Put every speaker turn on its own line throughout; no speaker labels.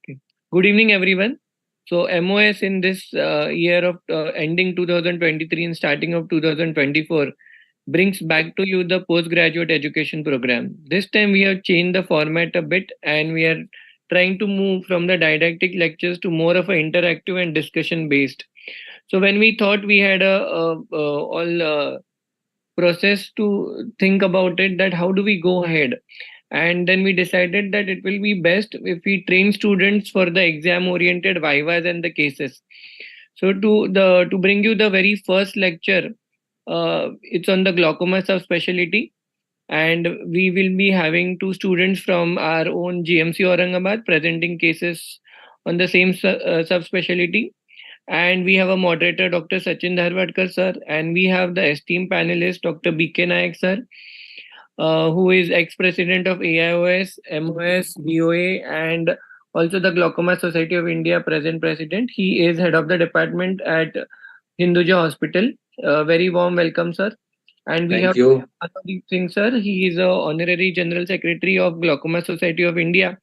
Okay. Good evening, everyone. So, MOS in this year of ending 2023 and starting of 2024 brings back to you the postgraduate education program. This time, we have changed the format a bit and we are trying to move from the didactic lectures to more of an interactive and discussion based. So, when we thought we had all process to think about it, that how do we go ahead, and then we decided that it will be best if we train students for the exam oriented vivas and the cases. So to bring you the very first lecture, it's on the glaucoma subspecialty, and we will be having two students from our own GMC Aurangabad presenting cases on the same subspecialty. And we have a moderator, Dr. Sachin Dharwadkar sir, and we have the esteemed panelist, Dr. BK Nayak sir, who is ex-president of AIOS, MOS, BOA, and also the Glaucoma Society of India present president. He is head of the department at Hinduja Hospital. Very warm welcome, sir. And we
Thank
have
you.
Anudeep Singh, sir. He is a honorary general secretary of Glaucoma Society of India,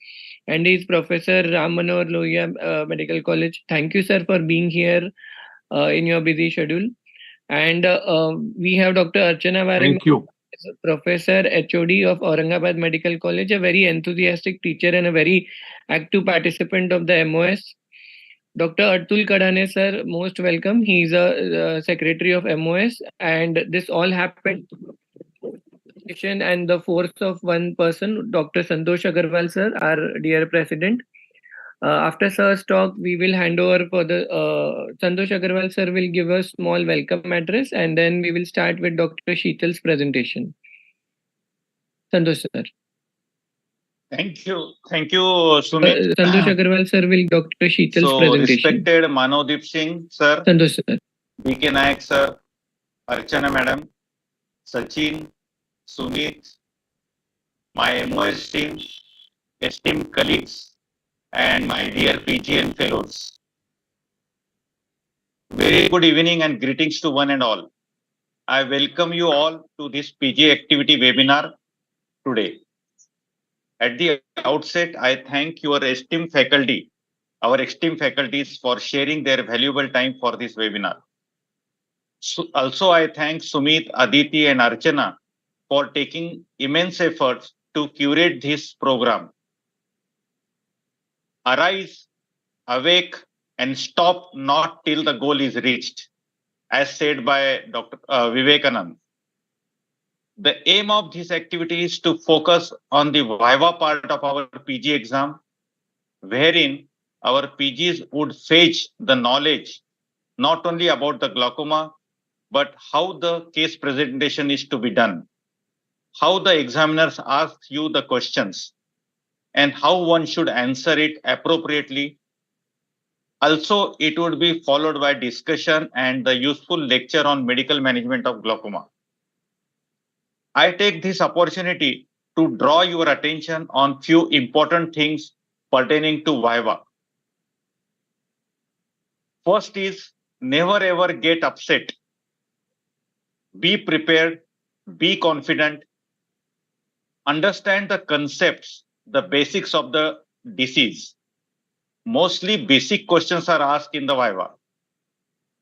and he is Professor Ram Manohar Lohia Medical College. Thank you, sir, for being here in your busy schedule. And we have Dr. Archana Varim,
Thank you.
Professor HOD of Aurangabad Medical College, a very enthusiastic teacher and a very active participant of the MOS. Dr. Atul Kadane sir, most welcome. He is a secretary of MOS, and this all happened and the force of one person, Dr. Santosh Agarwal sir, our dear president. After sir's talk, we will hand over for the Santosh Agarwal sir will give a small welcome address, and then we will start with Dr. Sheetal's presentation. Santosh sir.
Thank you, Sumit.
Santosh Agarwal sir will Dr. Sheetal's presentation.
Respected Manodeep Singh sir,
Santosh sir.
BK Nayak sir, Archana madam, Sachin, Sumit, my MOS team, esteemed colleagues, and my dear PGN fellows. Very good evening and greetings to one and all. I welcome you all to this PG activity webinar today. At the outset, I thank your esteemed faculty, our esteemed faculties, for sharing their valuable time for this webinar. Also, I thank Sumit, Aditi, and Archana for taking immense efforts to curate this program. Arise, awake, and stop not till the goal is reached, as said by Dr. Vivekanand. The aim of this activity is to focus on the Viva part of our PG exam, wherein our PGs would fetch the knowledge not only about the glaucoma, but how the case presentation is to be done, how the examiners ask you the questions, and how one should answer it appropriately. Also, it would be followed by discussion and the useful lecture on medical management of glaucoma. I take this opportunity to draw your attention on few important things pertaining to Viva. First is never ever get upset. Be prepared, be confident, understand the concepts, the basics of the disease. Mostly basic questions are asked in the Viva.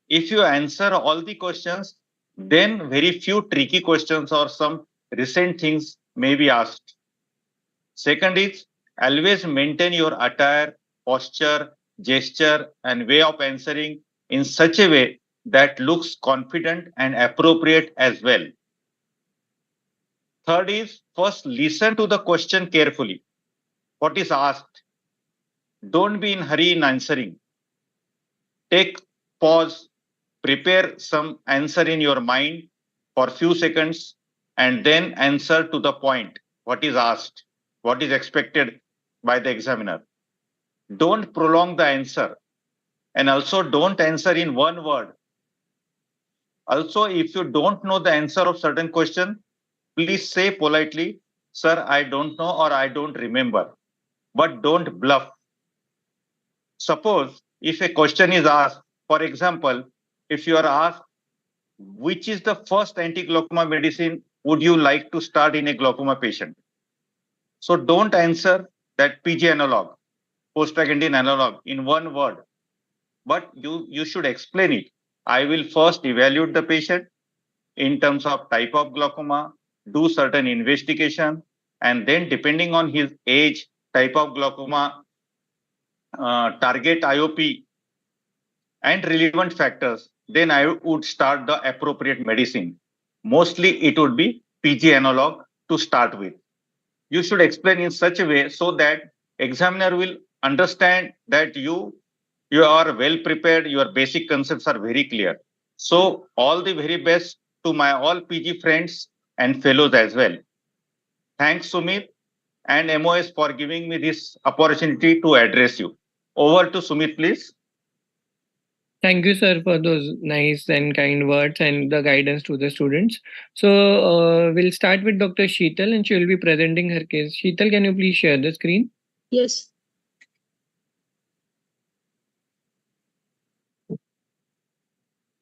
If you answer all the questions, then very few tricky questions or some recent things may be asked. Second is always maintain your attire, posture, gesture, and way of answering in such a way that looks confident and appropriate as well. Third is first listen to the question carefully. What is asked? Don't be in hurry in answering. Take pause, prepare some answer in your mind for few seconds, and then answer to the point. What is asked? What is expected by the examiner? Don't prolong the answer, and also don't answer in one word. Also, if you don't know the answer of certain question, please say politely, sir, I don't know or I don't remember, but don't bluff. Suppose if a question is asked, for example, if you are asked, which is the first anti-glaucoma medicine would you like to start in a glaucoma patient? So don't answer that PG analog. prostaglandin analog in one word, but you should explain it. I will first evaluate the patient in terms of type of glaucoma, do certain investigation, and then depending on his age, type of glaucoma, target IOP, and relevant factors, then I would start the appropriate medicine. Mostly it would be PG analog to start with. You should explain in such a way so that examiner will understand that you are well prepared, your basic concepts are very clear. So all the very best to my all PG friends and fellows as well. Thanks Sumit and MOS for giving me this opportunity to address you. Over to Sumit, please.
Thank you, sir, for those nice and kind words and the guidance to the students. So, we'll start with Dr. Sheetal, and she will be presenting her case. Sheetal, can you please share the screen?
Yes.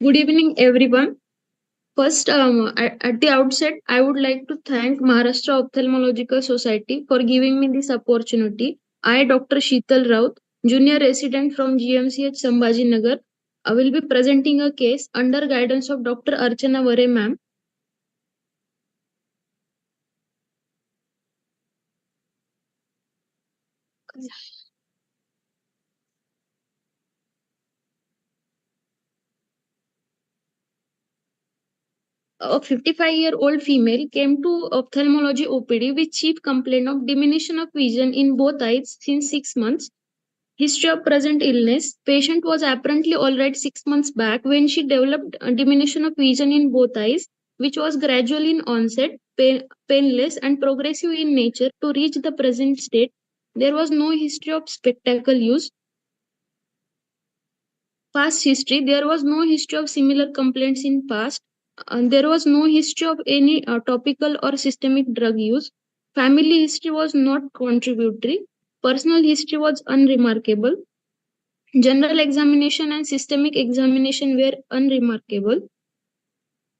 Good evening, everyone. First, at the outset, I would like to thank Maharashtra Ophthalmological Society for giving me this opportunity. I, Dr. Sheetal Raut, junior resident from GMCH Sambhajinagar, I will be presenting a case under guidance of Dr. Archana Vare ma'am. A 55-year-old female came to ophthalmology OPD with chief complaint of diminution of vision in both eyes since 6 months. History of present illness. Patient was apparently alright 6 months back when she developed a diminution of vision in both eyes, which was gradual in onset, painless, and progressive in nature to reach the present state. There was no history of spectacle use. Past history. There was no history of similar complaints in past. There was no history of any topical or systemic drug use. Family history was not contributory. Personal history was unremarkable. General examination and systemic examination were unremarkable.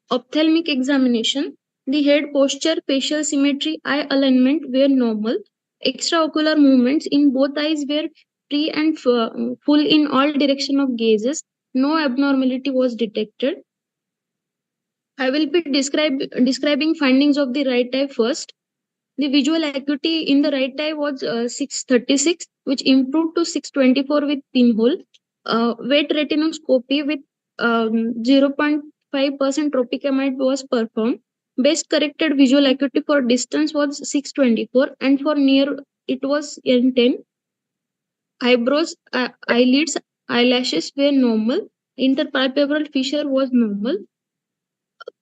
Ophthalmic examination. The head posture, facial symmetry, eye alignment were normal. Extraocular movements in both eyes were free and full in all direction of gazes. No abnormality was detected. I will be describing findings of the right eye first. The visual acuity in the right eye was 636, which improved to 624 with pinhole. Wet retinoscopy with 0.5% tropicamide was performed. Best corrected visual acuity for distance was 624, and for near it was N10. Eyebrows, eyelids, eyelashes were normal. Interpalpebral fissure was normal.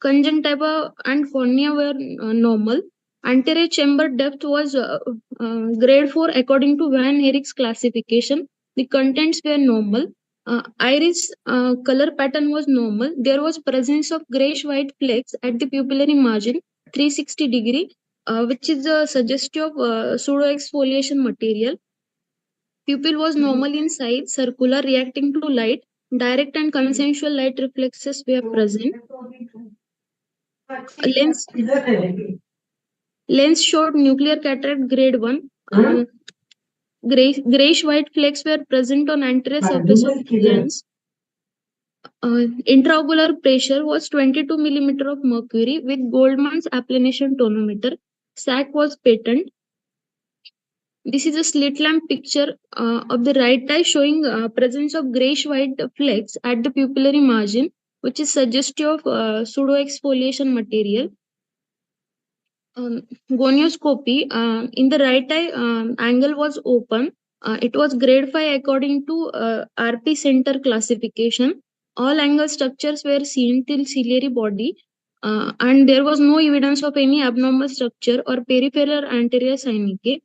Conjunctiva and cornea were normal. Anterior chamber depth was grade 4 according to Van Herrick's classification. The contents were normal. Iris color pattern was normal. There was presence of grayish white flakes at the pupillary margin, 360 degree, which is a suggestive of pseudo exfoliation material. Pupil was normal in size, circular, reacting to light. Direct and consensual light reflexes were present. Lens Lens showed nuclear cataract grade 1. Grayish white flakes were present on anterior surface of lens. Intraocular pressure was 22 mm of mercury with Goldman's applanation tonometer. SAC was patent. This is a slit lamp picture of the right eye showing presence of grayish white flakes at the pupillary margin, which is suggestive of pseudo exfoliation material. Gonioscopy in the right eye angle was open. It was grade 5 according to RP center classification. All angle structures were seen till ciliary body, and there was no evidence of any abnormal structure or peripheral anterior synechiae.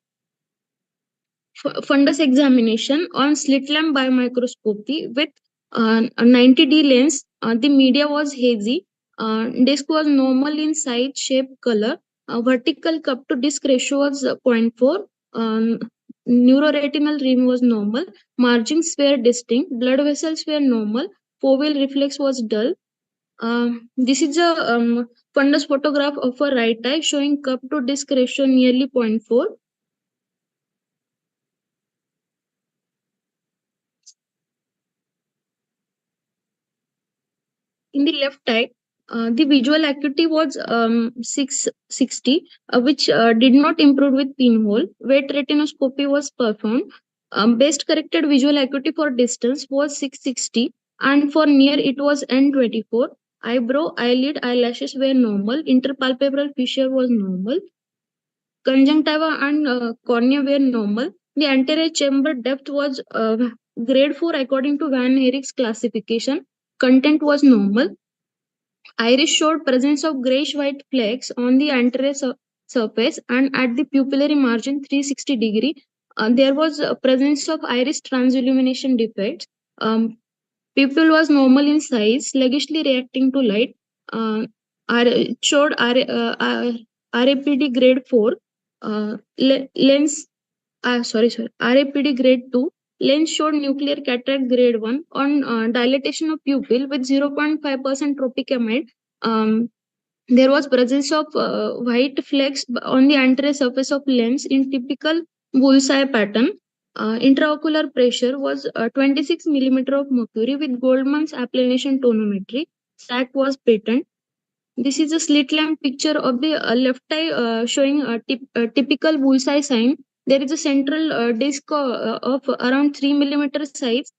Fundus examination on slit lamp biomicroscopy with a 90D lens. The media was hazy. Disc was normal in size, shape, color. Vertical cup to disc ratio was 0.4. Neuroretinal rim was normal. Margins were distinct. Blood vessels were normal. Foveal reflex was dull. This is a fundus photograph of a right eye showing cup to disc ratio nearly 0.4. In the left eye, the visual acuity was 660, which did not improve with pinhole. Wet retinoscopy was performed. Best corrected visual acuity for distance was 660, and for near it was N24. Eyebrow, eyelid, eyelashes were normal. Interpalpebral fissure was normal. Conjunctiva and cornea were normal. The anterior chamber depth was grade 4 according to Van Herijk's classification. Content was normal. Iris showed presence of grayish-white flecks on the anterior surface and at the pupillary margin 360 degree. There was a presence of iris transillumination defects. Pupil was normal in size, sluggishly reacting to light. Uh, it showed RAPD grade 4. Lens, RAPD grade 2. Lens showed nuclear cataract grade 1 on dilatation of pupil with 0.5% tropicamide. There was presence of white flecks on the anterior surface of lens in typical bullseye pattern. Intraocular pressure was 26 millimeter of mercury with Goldman's applanation tonometry. SAC was patent. This is a slit lamp picture of the left eye showing a typical bullseye sign. There is a central disc of around 3 millimeter size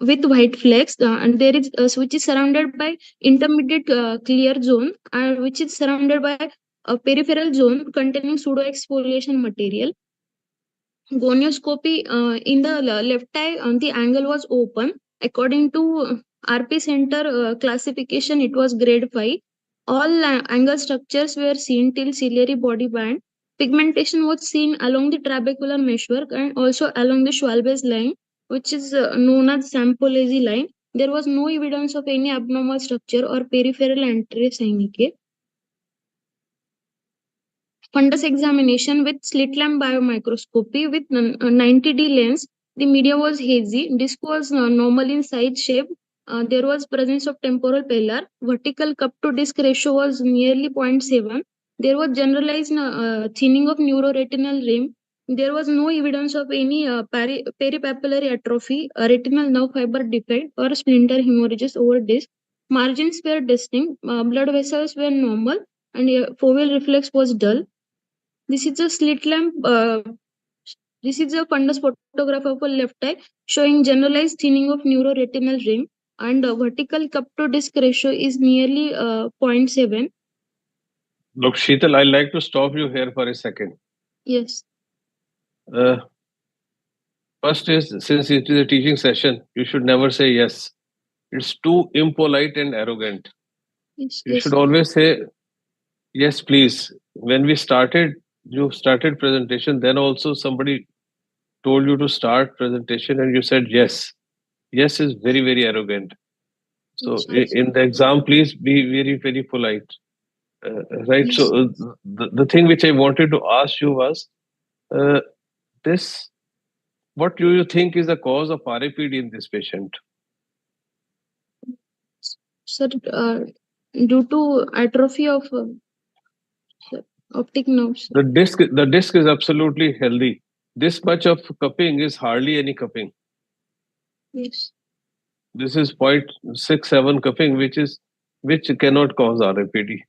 with white flecks, and there is which is surrounded by intermediate clear zone, which is surrounded by a peripheral zone containing pseudo exfoliation material. Gonioscopy in the left eye, the angle was open. According to RP Center classification, it was grade 5. All angle structures were seen till ciliary body band. Pigmentation was seen along the trabecular meshwork and also along the Schwalbe's line, which is known as Sampolesi line. There was no evidence of any abnormal structure or peripheral anterior synechiae. Fundus examination with slit lamp biomicroscopy with 90D lens. The media was hazy. Disc was normal in size shape. There was presence of temporal pallar. Vertical cup to disc ratio was nearly 0.7. There was generalized thinning of neuroretinal rim. There was no evidence of any peripapillary atrophy, retinal nerve fiber defect, or splinter hemorrhages over disc. Margins were distinct. Blood vessels were normal, and foveal reflex was dull. This is a slit lamp. This is a fundus photograph of a left eye showing generalized thinning of neuroretinal rim, and vertical cup to disc ratio is nearly 0.7.
Look, Sheetal, I'd like to stop you here for a second.
Yes.
First is, since it is a teaching session, you should never say yes. It's too impolite and arrogant.
Yes.
You should always say, yes, please. When we started, you started presentation, then also somebody told you to start presentation and you said yes. Yes is very, very arrogant. So in the exam, please be very, very polite. Right.
Yes.
So the thing which I wanted to ask you was this: what do you think is the cause of RAPD in this patient?
Sir, due to atrophy of optic nerves.
The disc is absolutely healthy. This much of cupping is hardly any cupping.
Yes.
This is 0.67 cupping, which cannot cause RAPD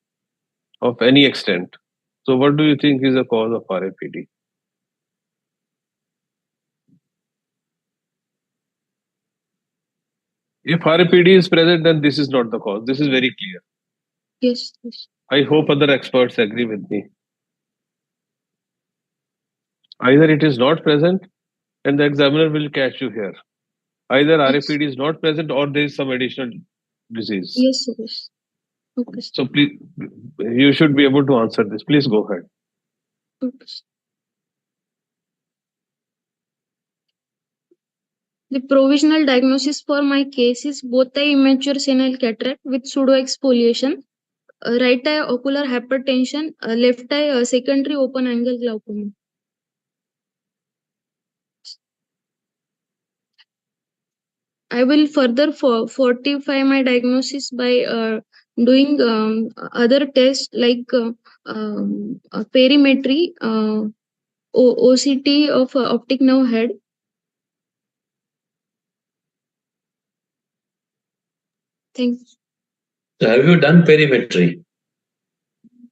of any extent. So what do you think is the cause of RAPD? If RAPD is present, then this is not the cause. This is very clear.
Yes. Yes.
I hope other experts agree with me. Either it is not present and the examiner will catch you here. Either RAPD is not present or there is some additional disease.
Yes, sir. Yes. Okay.
So please, you should be able to answer this. Please go ahead.
Okay. The provisional diagnosis for my case is both eye immature senile cataract with pseudo exfoliation, right eye ocular hypertension, left eye secondary open angle glaucoma. I will further fortify my diagnosis by doing other tests like perimetry, OCT of optic nerve head. Thanks.
So have you done perimetry?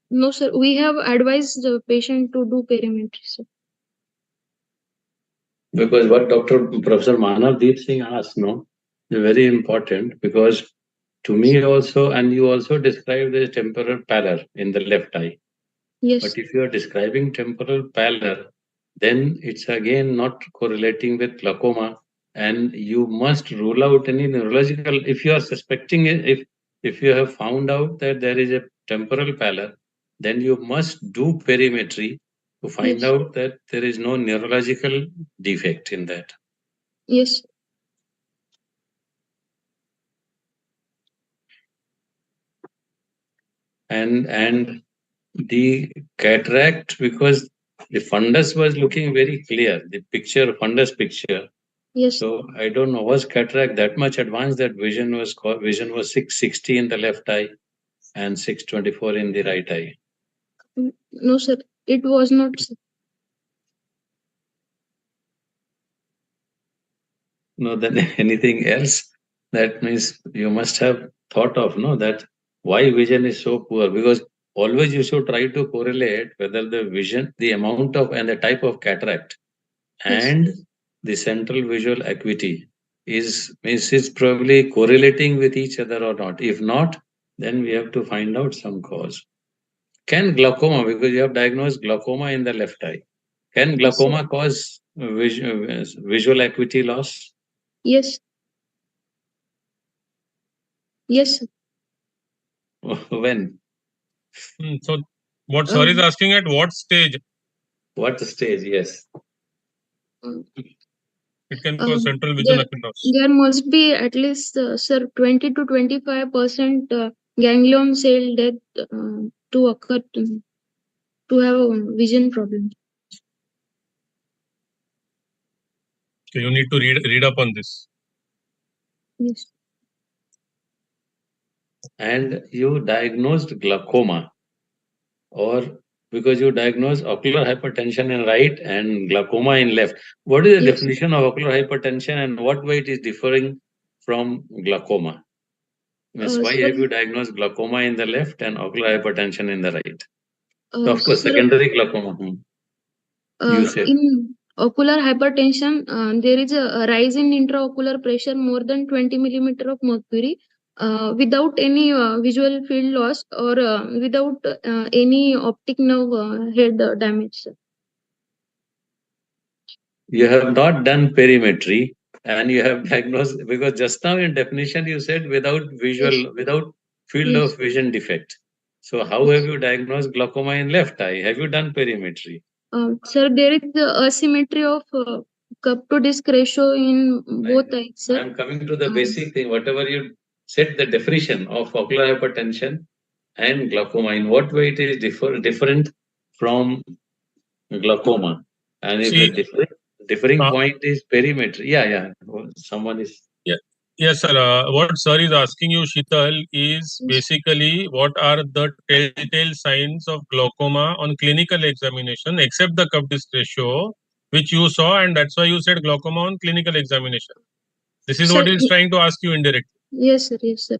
No, sir. We have advised the patient to do perimetry, sir.
Because what Professor Manavdeep Singh asked, no, is very important, because to me also, and you also described the temporal pallor in the left eye.
Yes.
But if you are describing temporal pallor, then it's again not correlating with glaucoma, and you must rule out any neurological. If you are suspecting it, if you have found out that there is a temporal pallor, then you must do perimetry to find
Yes.
out that there is no neurological defect in that.
Yes.
And the cataract, because the fundus was looking very clear, the picture, fundus picture.
Yes.
So I don't know, was cataract that much advanced that vision was 660 in the left eye and 624 in the right eye?
No, sir. It was not, sir.
No, then anything else? That means you must have thought of, no, that why vision is so poor, because always you should try to correlate whether the vision, the amount of and the type of cataract
Yes.
and the central visual acuity is probably correlating with each other or not. If not, then we have to find out some cause. Can glaucoma, because you have diagnosed glaucoma in the left eye, can
Yes, sir.
glaucoma cause visual acuity loss?
Yes. Yes, sir.
When?
So what sir is asking, at what stage
What stage? Yes.
it can cause central vision loss?
There must be at least, sir, 20 to 25% ganglion cell death to occur to have a vision problem.
So you need to read up on this.
Yes.
And you diagnosed glaucoma, or because you diagnosed ocular hypertension in right and glaucoma in left. What is the
Yes.
definition of ocular hypertension, and what way it is differing from glaucoma? Means why
Sir,
have you diagnosed glaucoma in the left and ocular hypertension in the right? So of course,
sir,
secondary glaucoma. You said.
in ocular hypertension, there is a rise in intraocular pressure more than 20 millimeter of mercury without any visual field loss or without any optic nerve head damage, sir.
You have not done perimetry and you have diagnosed, because just now in definition you said without visual,
Yes.
without field
Yes.
of vision defect. So how
Yes.
have you diagnosed glaucoma in left eye? Have you done perimetry?
Sir, there is the asymmetry of cup to disc ratio in both eyes, sir.
I am coming to the basic thing. Whatever you said, the definition of ocular hypertension and glaucoma, in what way it is different from glaucoma? And if the differing point is perimetry, someone is.
Yes, sir. What sir is asking you, Sheetal, is basically what are the telltale signs of glaucoma on clinical examination, except the cup disc ratio, which you saw, and that's why you said glaucoma on clinical examination. This is
Sir,
what he's trying to ask you indirectly.
Yes, sir. Yes, sir.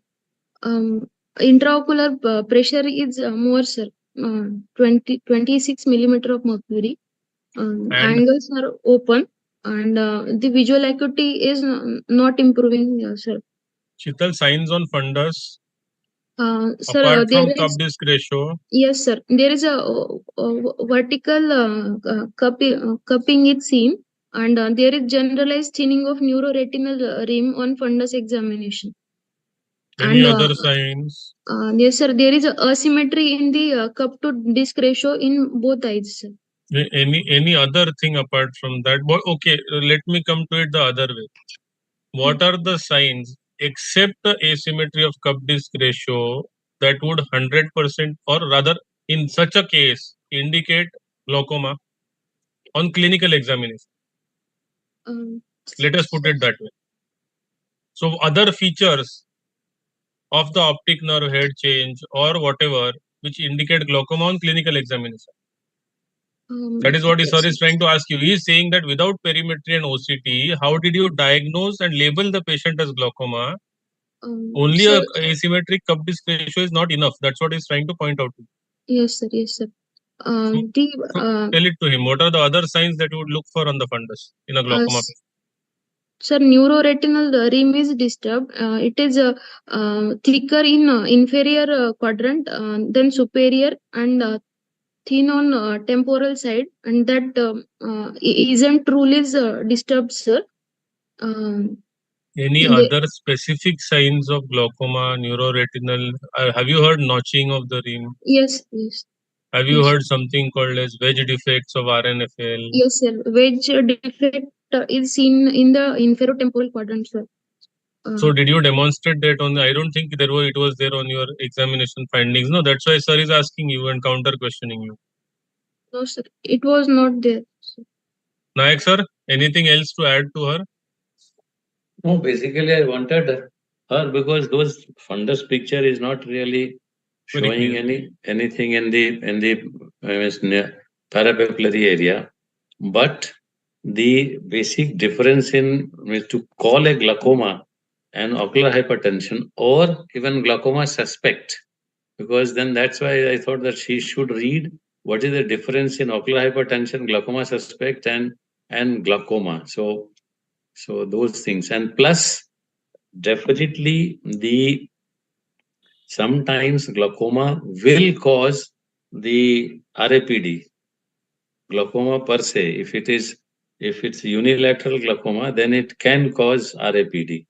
Intraocular pressure is more, sir. 26 millimeter of mercury. Angles are open, and the visual acuity is not improving, sir.
Sheetal, signs on fundus.
Sir,
Apart
there
from cup
is.
disc ratio.
Yes, sir. There is a vertical cupping is seen, and there is generalized thinning of neuroretinal rim on fundus examination.
Any
And
other signs?
yes, sir. There is a asymmetry in the cup to disc ratio in both eyes, sir.
Any other thing apart from that? But okay, let me come to it the other way. What are the signs, except the asymmetry of cup disc ratio, that would 100%, or rather in such a case, indicate glaucoma on clinical examination? Let us put it that way. So other features of the optic nerve head change or whatever which indicate glaucoma on clinical examination. That is what sir is trying to ask you. He is saying that without perimetry and OCT, how did you diagnose and label the patient as glaucoma? Only
Sir,
a asymmetric cup disc ratio is not enough. That's what he's trying to point out.
yes, sir. Yes, sir.
So tell it to him. What are the other signs that you would look for on the fundus in a glaucoma patient?
Sir, neuroretinal rim is disturbed. It is thicker in inferior quadrant, then superior, and thin on temporal side, and that isn't truly disturbed, sir.
Any
In the,
other specific signs of glaucoma, neuroretinal? Have you heard notching of the rim?
yes, yes.
Have you
Yes.
heard something called as wedge defects of RNFL?
Yes, sir. Wedge defect is seen in the inferotemporal quadrant, sir.
So did you demonstrate that on the, I don't think it was there on your examination findings. No, that's why sir is asking you and counter questioning you.
No, sir. It was not there. Sir.
Nayak sir, anything else to add to her?
No, basically I wanted her because those fundus picture is not really showing anything in the parapapillary area, but the basic difference in to call a glaucoma and ocular hypertension or even glaucoma suspect, because then that's why I thought that she should read what is the difference in ocular hypertension, glaucoma suspect, and glaucoma. So those things, and plus definitely the sometimes glaucoma will cause the RAPD. Glaucoma per se, if it's unilateral glaucoma, then it can cause RAPD.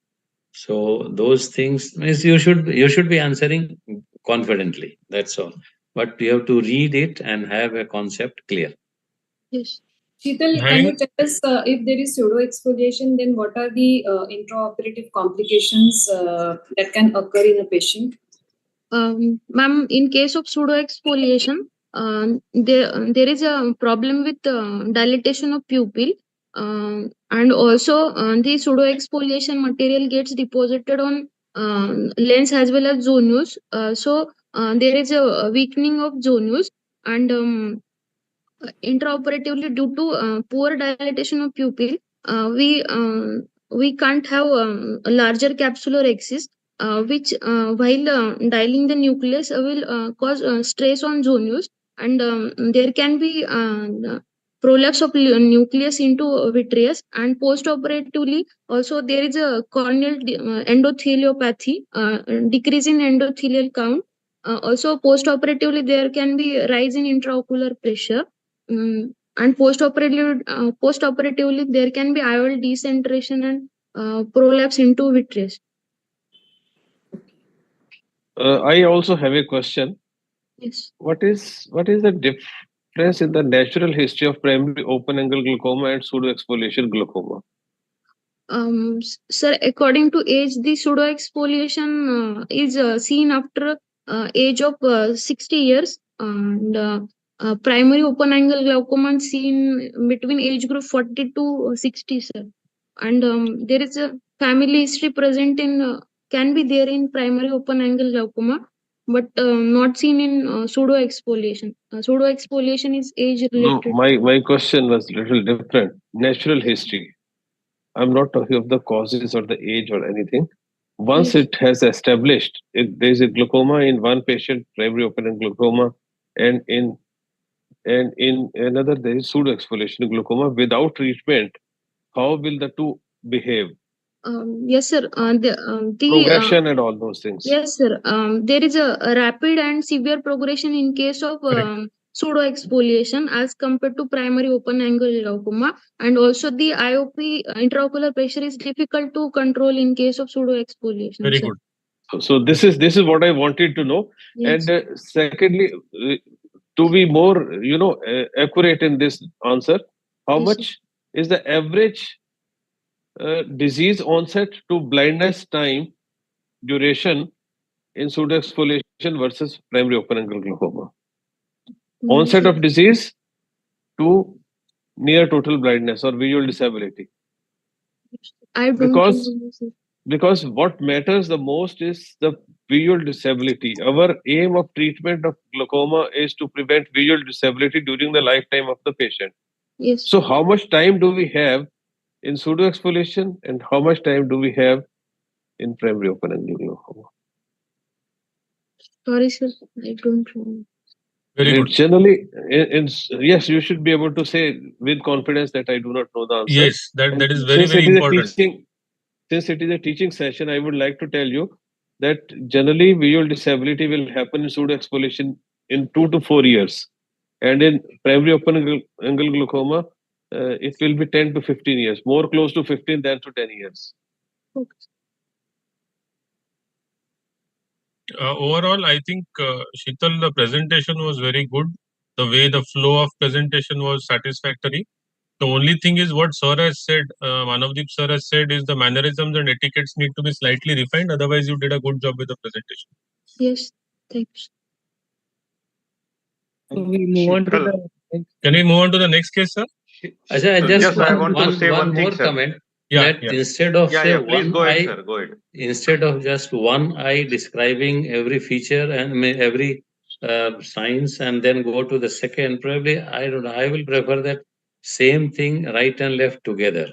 So those things means you should be answering confidently. That's all. But you have to read it and have a concept clear.
Yes.
Sheetal, can you tell us if there is pseudo exfoliation, then what are the intraoperative complications that can occur in a patient?
Ma'am, in case of pseudo exfoliation, there is a problem with dilatation of pupil, and also the pseudo exfoliation material gets deposited on lens as well as zonules. So there is a weakening of zonules, and intraoperatively due to poor dilatation of pupil, we can't have a larger capsular axis, which while dilating the nucleus will cause stress on zonules, and there can be prolapse of nucleus into vitreous, and post-operatively also there is a corneal endotheliopathy, decrease in endothelial count. Also post-operatively there can be rise in intraocular pressure. And post-operatively there can be IOL decentration and prolapse into vitreous.
I also have a question.
Yes.
What is the difference in the natural history of primary open-angle glaucoma and pseudo-exfoliation glaucoma?
Sir, according to age, the pseudo exfoliation is seen after age of 60 years, and primary open angle glaucoma is seen between age group 40 to 60, sir. And there is a family history present in can be there in primary open angle glaucoma, but not seen in pseudo exfoliation. Pseudo exfoliation is age related.
No, my question was little different. Natural history. I'm not talking of the causes or the age or anything. Once
Yes.
it has established, if there is a glaucoma in one patient, primary open-angle glaucoma, and in another there is pseudo-exfoliation glaucoma without treatment, how will the two behave?
Yes, sir. The
Progression and all those things.
yes, sir. There is a rapid and severe progression in case of pseudo exfoliation as compared to primary open angle glaucoma, and also the IOP intraocular pressure is difficult to control in case of pseudo exfoliation.
Very
sir.
good.
So this is what I wanted to know.
Yes.
And secondly, to be more accurate in this answer, how
Yes,
much is the average disease onset to blindness time duration in pseudo exfoliation versus primary open angle glaucoma? Onset of disease to near total blindness or visual disability.
I don't
Because
know, sir.
because what matters the most is the visual disability. Our aim of treatment of glaucoma is to prevent visual disability during the lifetime of the patient.
Yes.
So how much time do we have in pseudo exfoliation and how much time do we have in primary open-angle glaucoma.
Sorry, sir, I don't know.
Very good.
Generally, yes, you should be able to say with confidence that I do not know the answer.
Yes, that is very,
Since
very
it is
important.
since it is a teaching session, I would like to tell you that generally visual disability will happen in pseudoexfoliation in 2 to 4 years, and in primary open-angle glaucoma, it will be 10 to 15 years, more close to 15 than to 10 years.
Overall, I think Sheetal, the presentation was very good. The way the flow of presentation was satisfactory. The only thing is what sir has said, Manavdeep sir has said, is the mannerisms and etiquettes need to be slightly refined. Otherwise, you did a good job with the presentation.
Yes, thanks.
So we move on to
Sheetal.
the next.
Can we move on to the next case, sir?
Just I want to say one thing,
more
sir.
comment.
Yeah,
That
yeah.
instead of say
Please
one
go ahead,
eye,
sir. Go ahead.
instead of just one eye describing every feature and every signs, and then go to the second, probably I don't know. I will prefer that same thing, right and left together.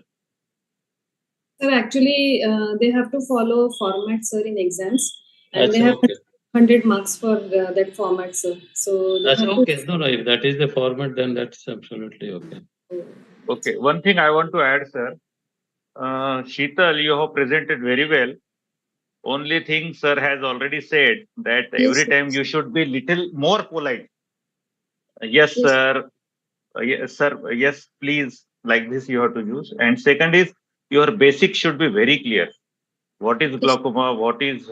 Sir, actually, they have to follow format, sir, in exams, and they have
Okay.
100 marks for that format, sir. So they
That's
have
okay.
to.
No, if that is the format, then that's absolutely okay.
Okay. One thing I want to add, sir. Sheetal, you have presented very well. Only thing sir has already said that
Yes,
every
sir.
time you should be little more polite. Yes,
Yes.
sir. Yes, sir. Yes, please. Like this you have to use. And second is your basics should be very clear. What is glaucoma? What is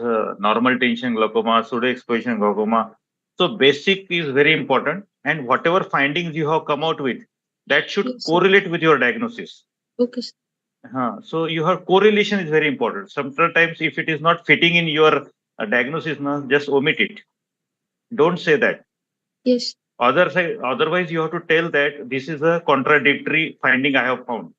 normal tension glaucoma? Pseudo-exposition glaucoma? So basic is very important. And whatever findings you have come out with, that should
Yes, sir.
correlate with your diagnosis.
Okay, sir.
So your correlation is very important. Sometimes if it is not fitting in your diagnosis, just omit it. Don't say that.
Yes.
Otherwise, you have to tell that this is a contradictory finding I have found.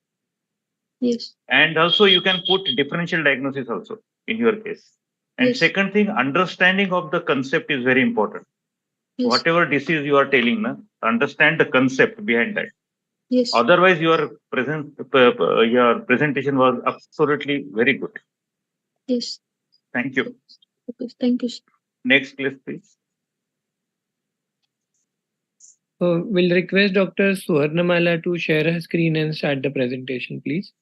Yes.
And also you can put differential diagnosis also in your case. And
Yes.
second thing, understanding of the concept is very important.
Yes.
Whatever disease you are telling, understand the concept behind that.
Yes.
Otherwise, your presentation was absolutely very good.
Yes.
Thank you.
Okay, thank you, sir.
Next, please.
We'll request Dr. Suvarnamala to share her screen and start the presentation, please.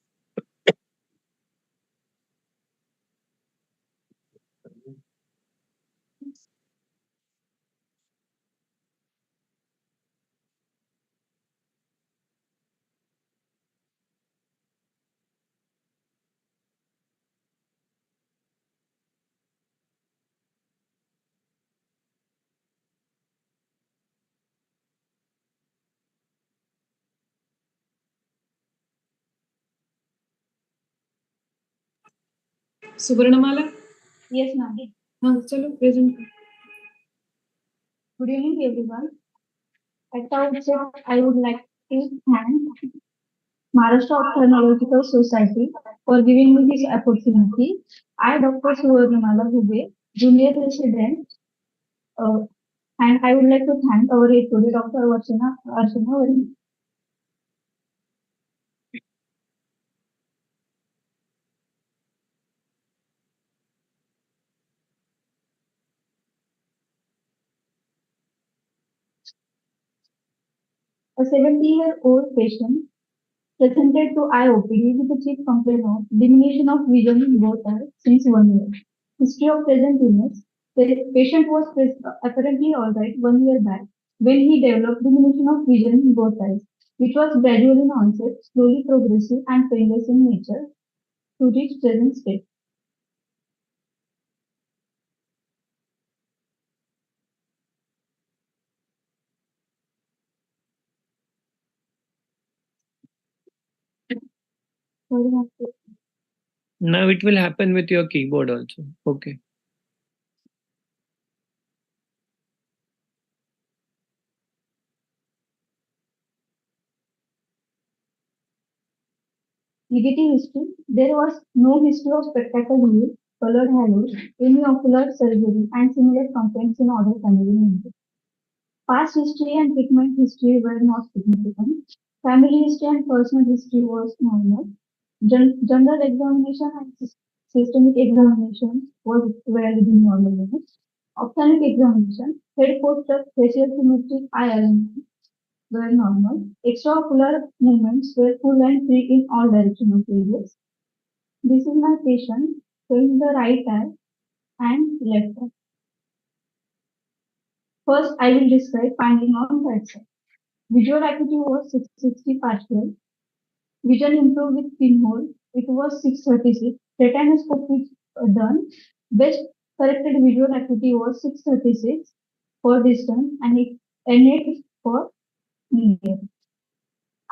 Subramala?
Yes, ma'am.
Chalo, present.
Good evening, everyone. At the outset, I would like to thank Maharashtra Ophthalmological Society for giving me this opportunity. I, Dr. Suvarnamala Hube, Junior Resident, and I would like to thank our HOD, Dr. Archana Varim. A 70-year-old patient presented to IOPD with a chief complaint of diminution of vision in both eyes since 1 year. History of present illness. The patient was apparently alright 1 year back when he developed diminution of vision in both eyes, which was gradual in onset, slowly progressive, and painless in nature to reach present state.
Now it will happen with your keyboard also. Okay.
Negative history. There was no history of spectacle disease, colored halos, any ocular surgery, and similar complaints in other family members. Past history and treatment history were not significant. Family history and personal history was normal. General examination and Systemic examination was well within normal limits. Ophthalmic examination, head posture, facial symmetry, eye alignment were normal. Extraocular movements were full and free in all directions of the iris. This is my patient showing the right eye and left eye. First, I will describe finding on right side. Visual acuity was 660 partial. Vision improved with pinhole. It was 636. Retinoscopy done. Best corrected visual acuity was 636 for distance and 8 for near.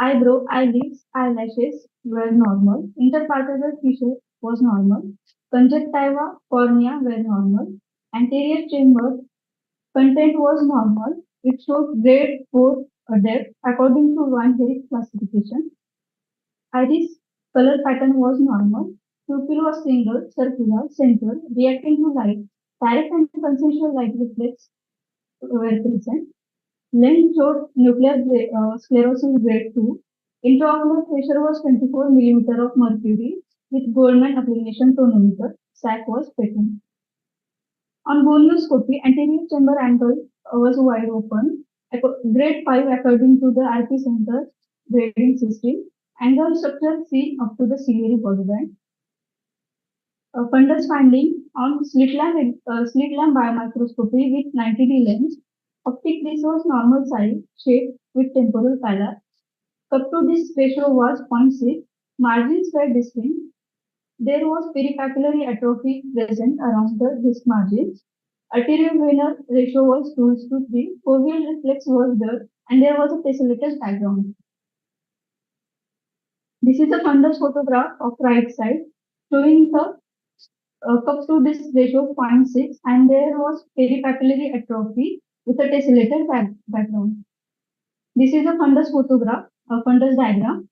Eyebrow, eyelids, eyelashes were normal. Interpalpebral fissure was normal. Conjunctiva, cornea were normal. Anterior chamber content was normal. It shows grade 4 depth according to Van Herrick classification. Iris color pattern was normal. Pupil was single, circular, central, reacting to light. Direct and consensual light reflex were present. Lens showed nuclear sclerosis grade 2. Intraocular pressure was 24 millimeter of mercury with Goldman application tonometer. SAC was present. On gonioscopy, anterior chamber angle was wide open. Grade 5 according to the RP center grading system. Angle structure seen up to the ciliary body band. Fundus finding on slit lamp biomicroscopy with 90D lens. Optic disc was normal size, shape with temporal pallor. Cup to disc ratio was 0.6. Margins were distinct. There was peripapillary atrophy present around the disc margins. Arterial-venar ratio was 2:3. Foveal reflex was there, and there was a tessellated background. This is a fundus photograph of right side showing the cup to disc ratio 0.6, and there was peripapillary atrophy with a tessellated background. This is a fundus photograph, a fundus diagram.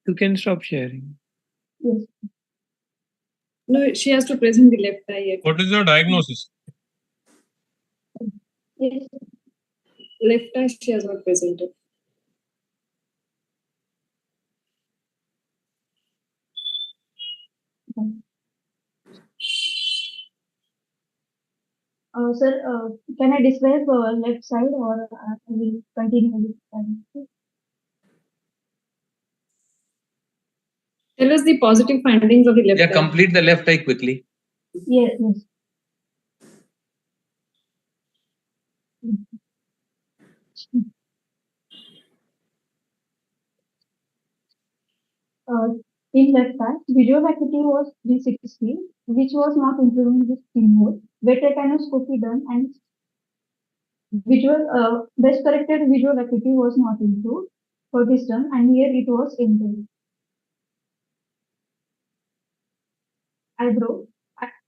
You can stop sharing.
Yes.
No, she has to present the left eye yet.
What is your diagnosis?
Yes.
Left eye she has not presented.
Sir, can I describe left side or I will continue with that?
Tell us the positive findings of the left eye.
Yeah, complete the left eye quickly.
Yes, yes. In left eye, visual acuity was 360, which was not improving with pinhole. Wet retinoscopy done and visual best corrected visual acuity was not improved for this term, and here it was improved. Eyebrow.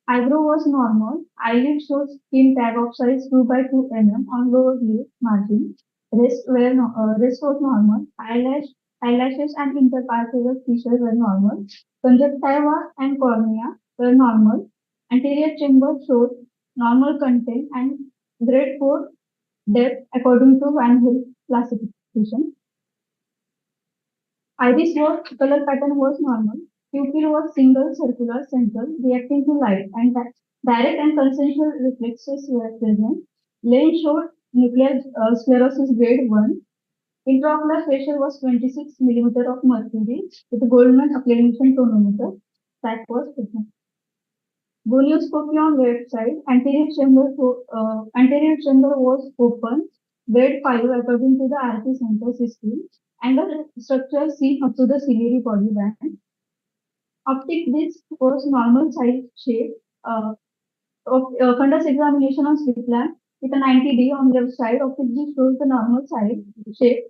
Eyebrow was normal. Eyelid shows skin tag of size 2 by 2 mm on lower lid margin. Rest was normal. Eyelashes and interpalpebral features were normal. Conjunctiva and cornea were normal. Anterior chamber showed normal content and grade 4 depth according to Van Herrick classification. Iris color pattern was normal. Pupil was single, circular, central, reacting to light, and direct and consensual reflexes were present. Lens showed nuclear sclerosis grade 1. Intraocular pressure was 26 millimeter of mercury with Goldman application tonometer. That was present. Gonioscopy on left side, anterior chamber was open, grade 5 according to the RP center system, and the structure seen up to the ciliary body band. Optic disc was normal size shape. Fundus examination on slit lamp with a 90D on left side. Optic disc shows the normal size shape.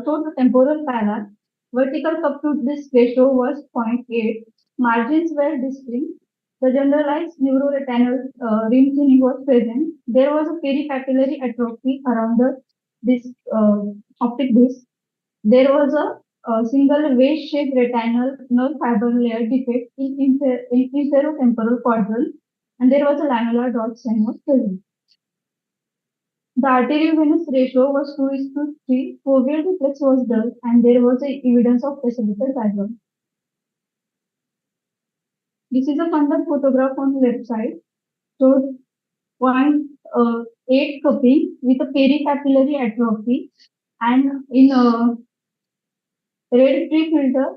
Shows the temporal pallor. Vertical cup to disc ratio was 0.8. Margins were distinct. The generalized neuroretinal rim thinning was present. There was a peripapillary atrophy around the optic disc. There was a single vase-shaped retinal nerve fiber layer defect in inferotemporal quadrant, and there was a lamellar dot sign was present. The artery-venous ratio was 2:3. Foveal reflex was dull, and there was evidence of facilitated background. This is a fundal photograph on the left side. Showed 0.8 cupping with a pericapillary atrophy, and in red free filter,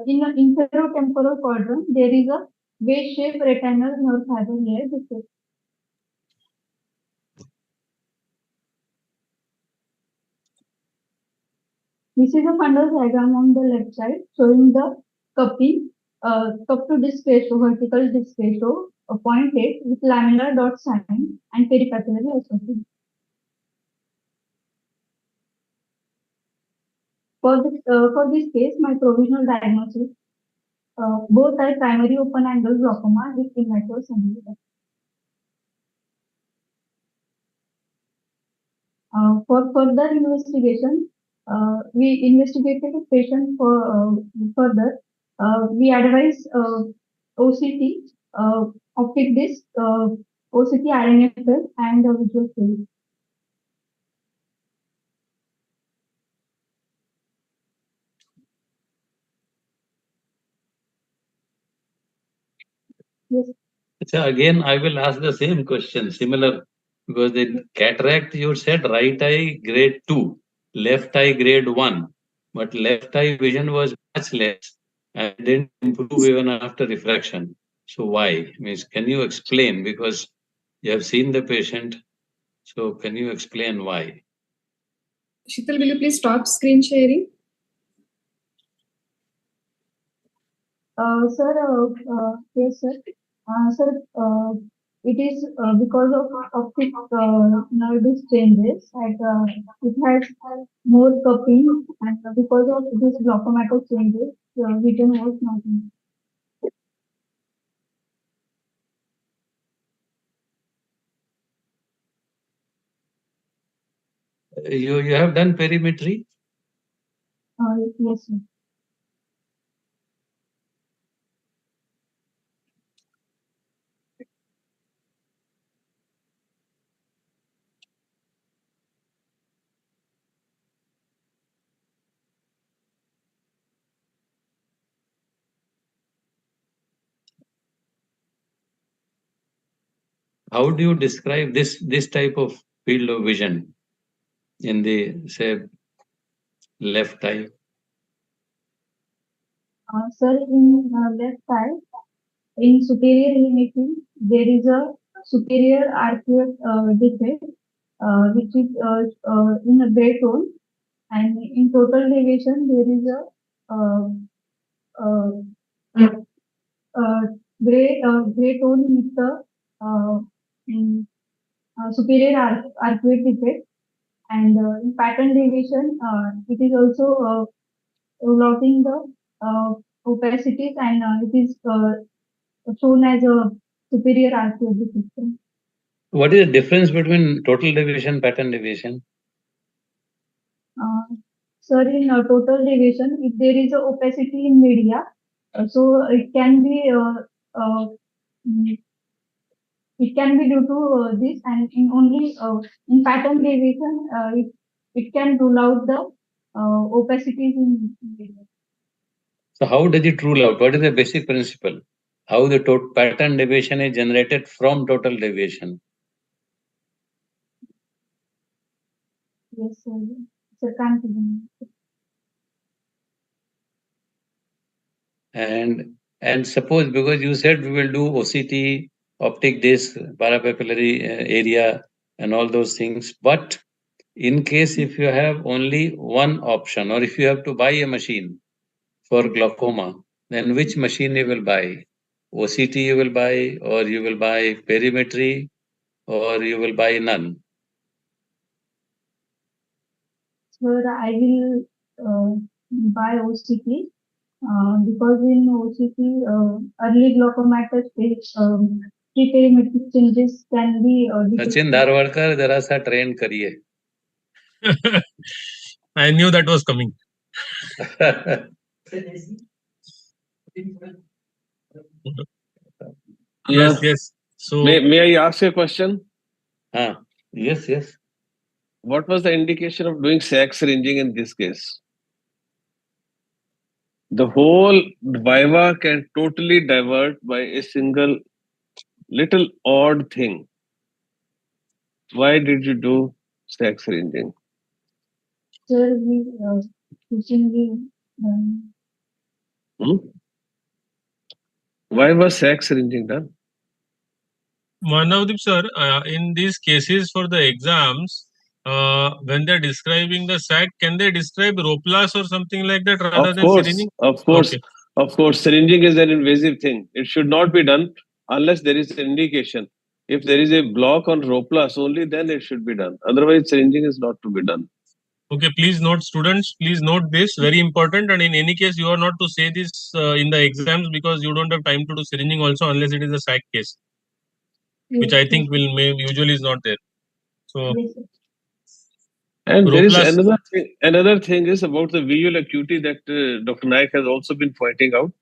in the inferotemporal quadrant, there is a wedge-shaped retinal nerve fiber layer defect. This is a fundal diagram on the left side showing the cupping, cup to disc ratio, vertical disc ratio of 0.8 with laminar dot sign and peripapillary atrophy. For this case, my provisional diagnosis, both are primary open angle glaucoma with immature centimeter. For further investigation, we investigated the patient for further. We advise OCT, optic disc, OCT RNFL, and visual field. Yes.
So again, I will ask the same question, similar, because in cataract you said right eye grade 2, left eye grade 1, but left eye vision was much less and didn't improve even after refraction. So why? Means, can you explain? Because you have seen the patient, so can you explain why?
Sheetal, will you please stop screen sharing?
Sir, yes, sir. Sir, it is because of optic nerve disc changes, and it has more cupping, and because of this glaucomatic changes, vision was not improved.
You have done perimetry?
Yes, sir.
How do you describe this type of field of vision in the, say, left eye?
Sir, in left side, in superior hemisphere, there is a superior arcuate defect, which is in a gray tone, and in total deviation, there is a gray tone with the in, superior arcuate defect, and in pattern deviation, it is also routing the opacities, and it is shown as a superior arcuate defect.
What is the difference between total deviation, pattern deviation?
Sir, in total deviation, if there is a opacity in media, so it can be due to this, and in only in pattern deviation, it can rule out the opacities in media.
So how does it rule out? What is the basic principle? How the pattern deviation is generated from total deviation?
Yes, sir. Sir, confident.
And suppose, because you said we will do OCT, optic disc, parapapillary area, and all those things, but in case if you have only one option, or if you have to buy a machine for glaucoma, then which machine you will buy? OCT you will buy, or you will buy perimetry, or you will buy none?
Sir, I will buy OCT because in OCT, early glaucomatous stage, pre-perimetric changes can be
Sachin
detected.
Dharwadkar, जरा सा train करिए.
I knew that was coming. Yes. So
may I ask a question?
Yes.
what was the indication of doing sac syringing in this case? The whole viva can totally divert by a single little odd thing. Why did you do sac syringing?
Sir, recently,
Why was sac syringing done?
Manavdeep sir, in these cases for the exams, when they're describing the sac, can they describe roplas or something like that rather than syringing?
Of course,
Okay.
of course. Syringing is an invasive thing. It should not be done unless there is an indication. If there is a block on roplas, only then it should be done. Otherwise, syringing is not to be done.
Okay, please note, students, please note this, very important. And in any case, you are not to say this in the exams because you don't have time to do syringing also unless it is a sac case, which I think usually is not there. So,
yes, sir.
And there is
roplas,
another thing is about the visual acuity that Dr. Naik has also been pointing out.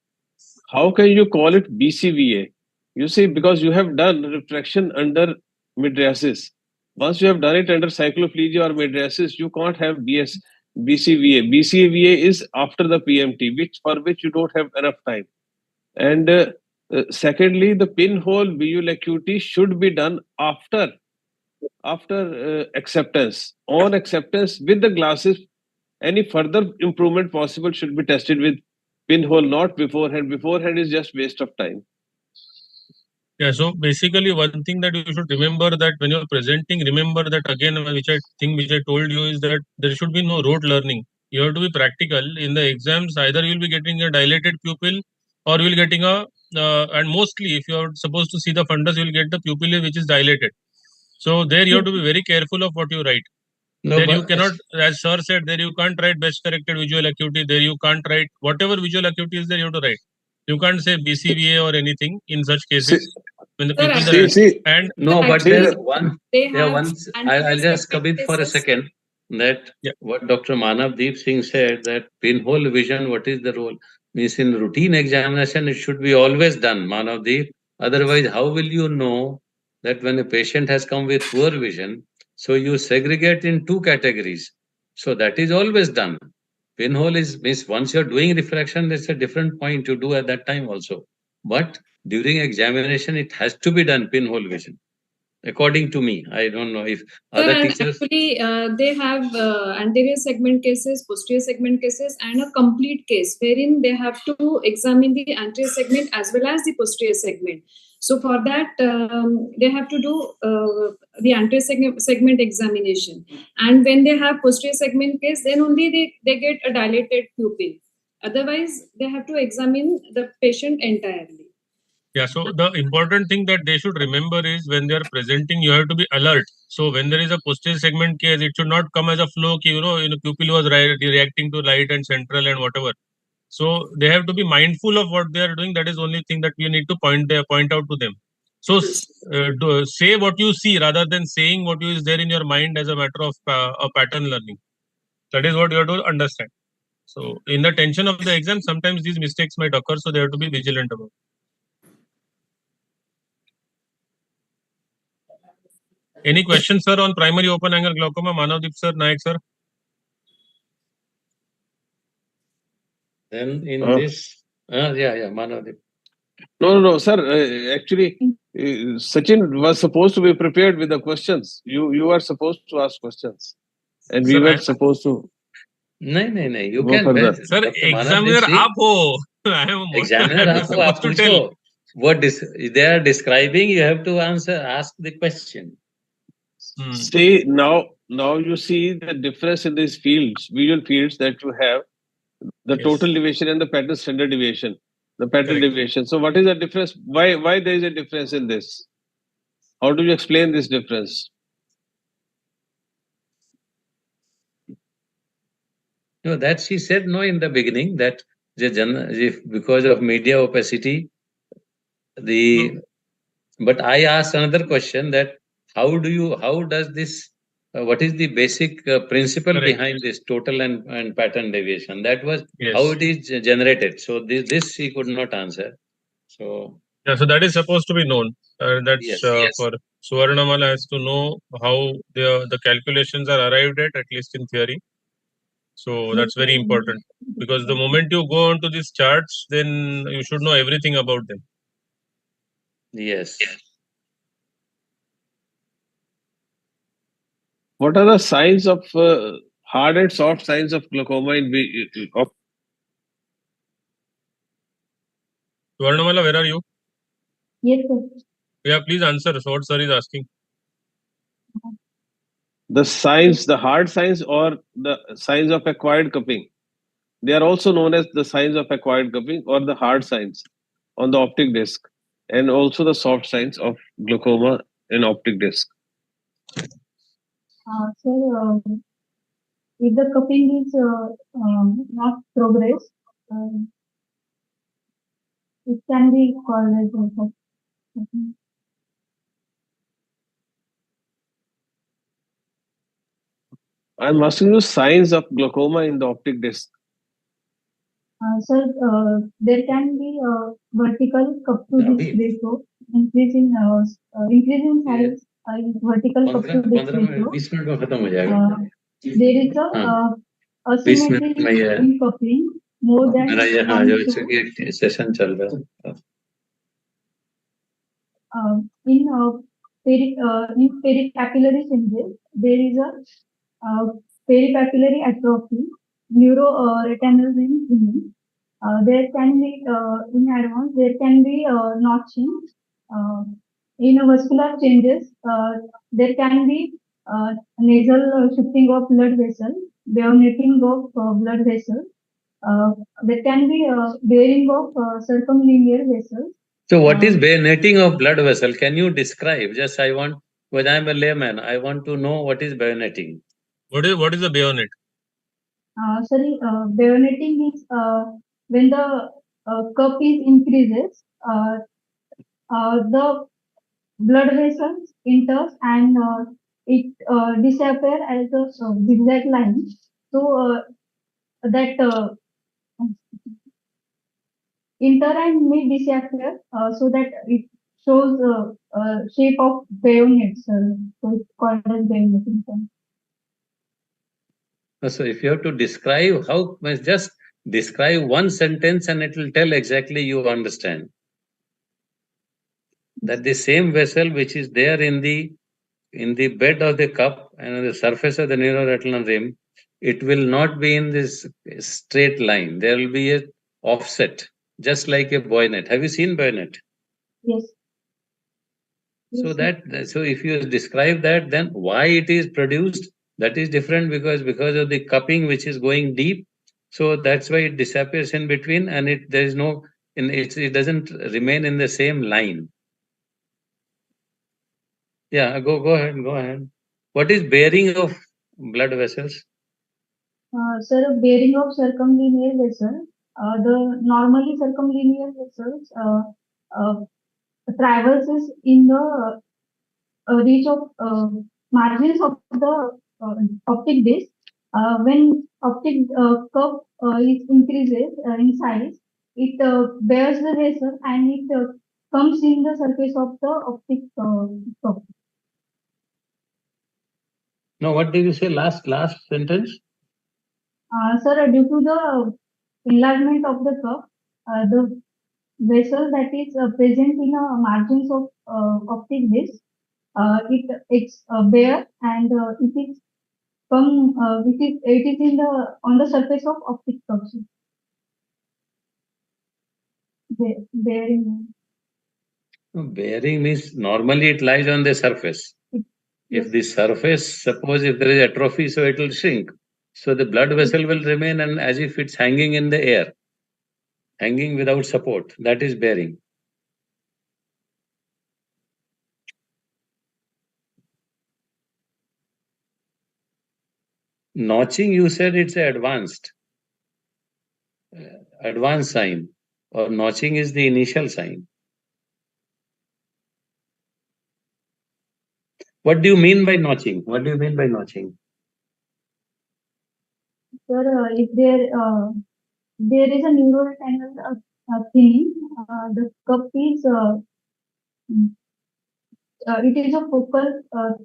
How can you call it BCVA? You see, because you have done refraction under mydriasis. Once you have done it under cycloplegia or mydriasis, you can't have BCVA. BCVA is after the PMT, for which you don't have enough time. And secondly, the pinhole visual acuity should be done after acceptance. On acceptance with the glasses, any further improvement possible should be tested with pinhole, not beforehand. Beforehand is just waste of time.
yeah, so basically one thing that you should remember that when you're presenting, remember that again, which I told you is that there should be no rote learning. You have to be practical. In the exams, either you'll be getting a dilated pupil or you'll getting and mostly if you're supposed to see the fundus, you'll get the pupil which is dilated. So there you have to be very careful of what you write.
No,
There you
but
cannot, as sir said, there you can't write best corrected visual acuity. There you can't write whatever visual acuity is there, you have to write. You can't say BCVA or anything in such cases when the pupils are and
no, but
actually,
there one,
they
there
have
once I'll
anterior
just
segment
come in for a
cases.
second. That
Yeah.
what Dr. Manavdeep Singh said, that pinhole vision, what is the role? Means in routine examination, it should be always done, Manavdeep. Otherwise, how will you know that when a patient has come with poor vision? So you segregate in two categories. So that is always done. Pinhole is means once you're doing refraction, that's a different point to do at that time also. But during examination, it has to be done pinhole vision. According to me, I don't know if other teachers.
Actually, they have anterior segment cases, posterior segment cases, and a complete case wherein they have to examine the anterior segment as well as the posterior segment. So for that, they have to do the anterior segment examination. And when they have posterior segment case, then only they get a dilated pupil. Otherwise, they have to examine the patient entirely.
Yeah, so the important thing that they should remember is when they are presenting, you have to be alert. So when there is a posterior segment case, it should not come as a flow, pupil was reacting to light and central and whatever. So they have to be mindful of what they are doing. That is the only thing that we need to point out to them. So say what you see rather than saying what is there in your mind as a matter of a pattern learning. That is what you have to understand. So in the tension of the exam, sometimes these mistakes might occur. So they have to be vigilant about it. Any questions, sir, on primary open angle glaucoma? Manavdeep sir, Naik sir?
Then in this, Manavdeep.
No, sir. Actually, Sachin was supposed to be prepared with the questions. You are supposed to ask questions, and we
Sir,
were supposed to.
No, you
go
can.
further.
Sir, examiner aap ho. I am
Examiner
I'm supposed to tell.
what they are describing, you have to ask the question.
See, now you see the difference in these fields, visual fields that you have, the total deviation and the pattern standard deviation, the pattern deviation. So what is the difference? Why there is a difference in this? How do you explain this difference?
No, that she said no in the beginning, that because of media opacity, but I asked another question, that how does this, what is the basic principle behind this total and pattern deviation? That was how it is generated. So this she could not answer. So
yeah, so that is supposed to be known. That's for Suvarnamala has to know how the calculations are arrived at least in theory. So that's very important, because the moment you go onto these charts, then you should know everything about them.
Yes.
What are the signs of hard and soft signs of glaucoma in
Suvarnamala, where are you?
Yes, sir.
Yeah, please answer. So what sir is asking.
the signs, the hard signs or the signs of acquired cupping? They are also known as the signs of acquired cupping or the hard signs on the optic disc, and also the soft signs of glaucoma in optic disc.
Sir, if the cupping is not progress, it can be called as also.
I'm asking you signs of glaucoma in the optic disc.
Sir, there can be a vertical cup to disc ratio, increasing size, vertical cup to disc ratio.
20 minute में खत्म हो जाएगा.
There is a asymmetry in coupling more than
मेरा ये हाँ जो चूंकि session चल रहा है.
In peripapillary changes, there is a peripapillary atrophy, neuroretinal vein thinning. There can be in advance there can be notching. In vascular changes, there can be nasal shifting of blood vessel, bayoneting of blood vessel. There can be bearing of circumlinear vessels.
So what is bayoneting of blood vessel? Can you describe? Just I want, when I'm a layman, I want to know what is bayoneting.
What is the bayonet?
Sorry, bayoneting is when the cup is increases, the blood vessels enters and it disappear as a zigzag line. So that enter and mid disappear, so that it shows shape of bayonet. So it's called as bayoneting.
So if you have to describe, how just describe one sentence and it will tell exactly you understand. That the same vessel which is there in the bed of the cup and on the surface of the neuroretinal rim, it will not be in this straight line. There will be a offset, just like a bayonet. Have you seen bayonet?
Yes.
So so if you describe that, then why it is produced, that is different, because of the cupping which is going deep. So that's why it disappears in between, and there is no it doesn't remain in the same line. Yeah, go ahead. What is bearing of blood vessels?
Sir, bearing of circumlinear vessel. The normally circumlinear vessels traverses in the reach of margins of the optic disc. When optic curve is increases in size, it bears the vessel and it comes in the surface of the optic curve.
No, what did you say last sentence?
Sir, due to the enlargement of the curve, the vessel that is present in the margins of optic disc, it's bare and it is it is in the on the surface of optic curves. Bearing.
Bearing means normally it lies on the surface. If the surface, suppose if there is atrophy, so it will shrink. So the blood vessel will remain and as if it's hanging in the air, hanging without support. That is bearing. Notching, you said it's an advanced sign, or notching is the initial sign. What do you mean by notching? What do you mean by notching?
Sir, if there is a neuroretinal thinning, the cup is it is a focal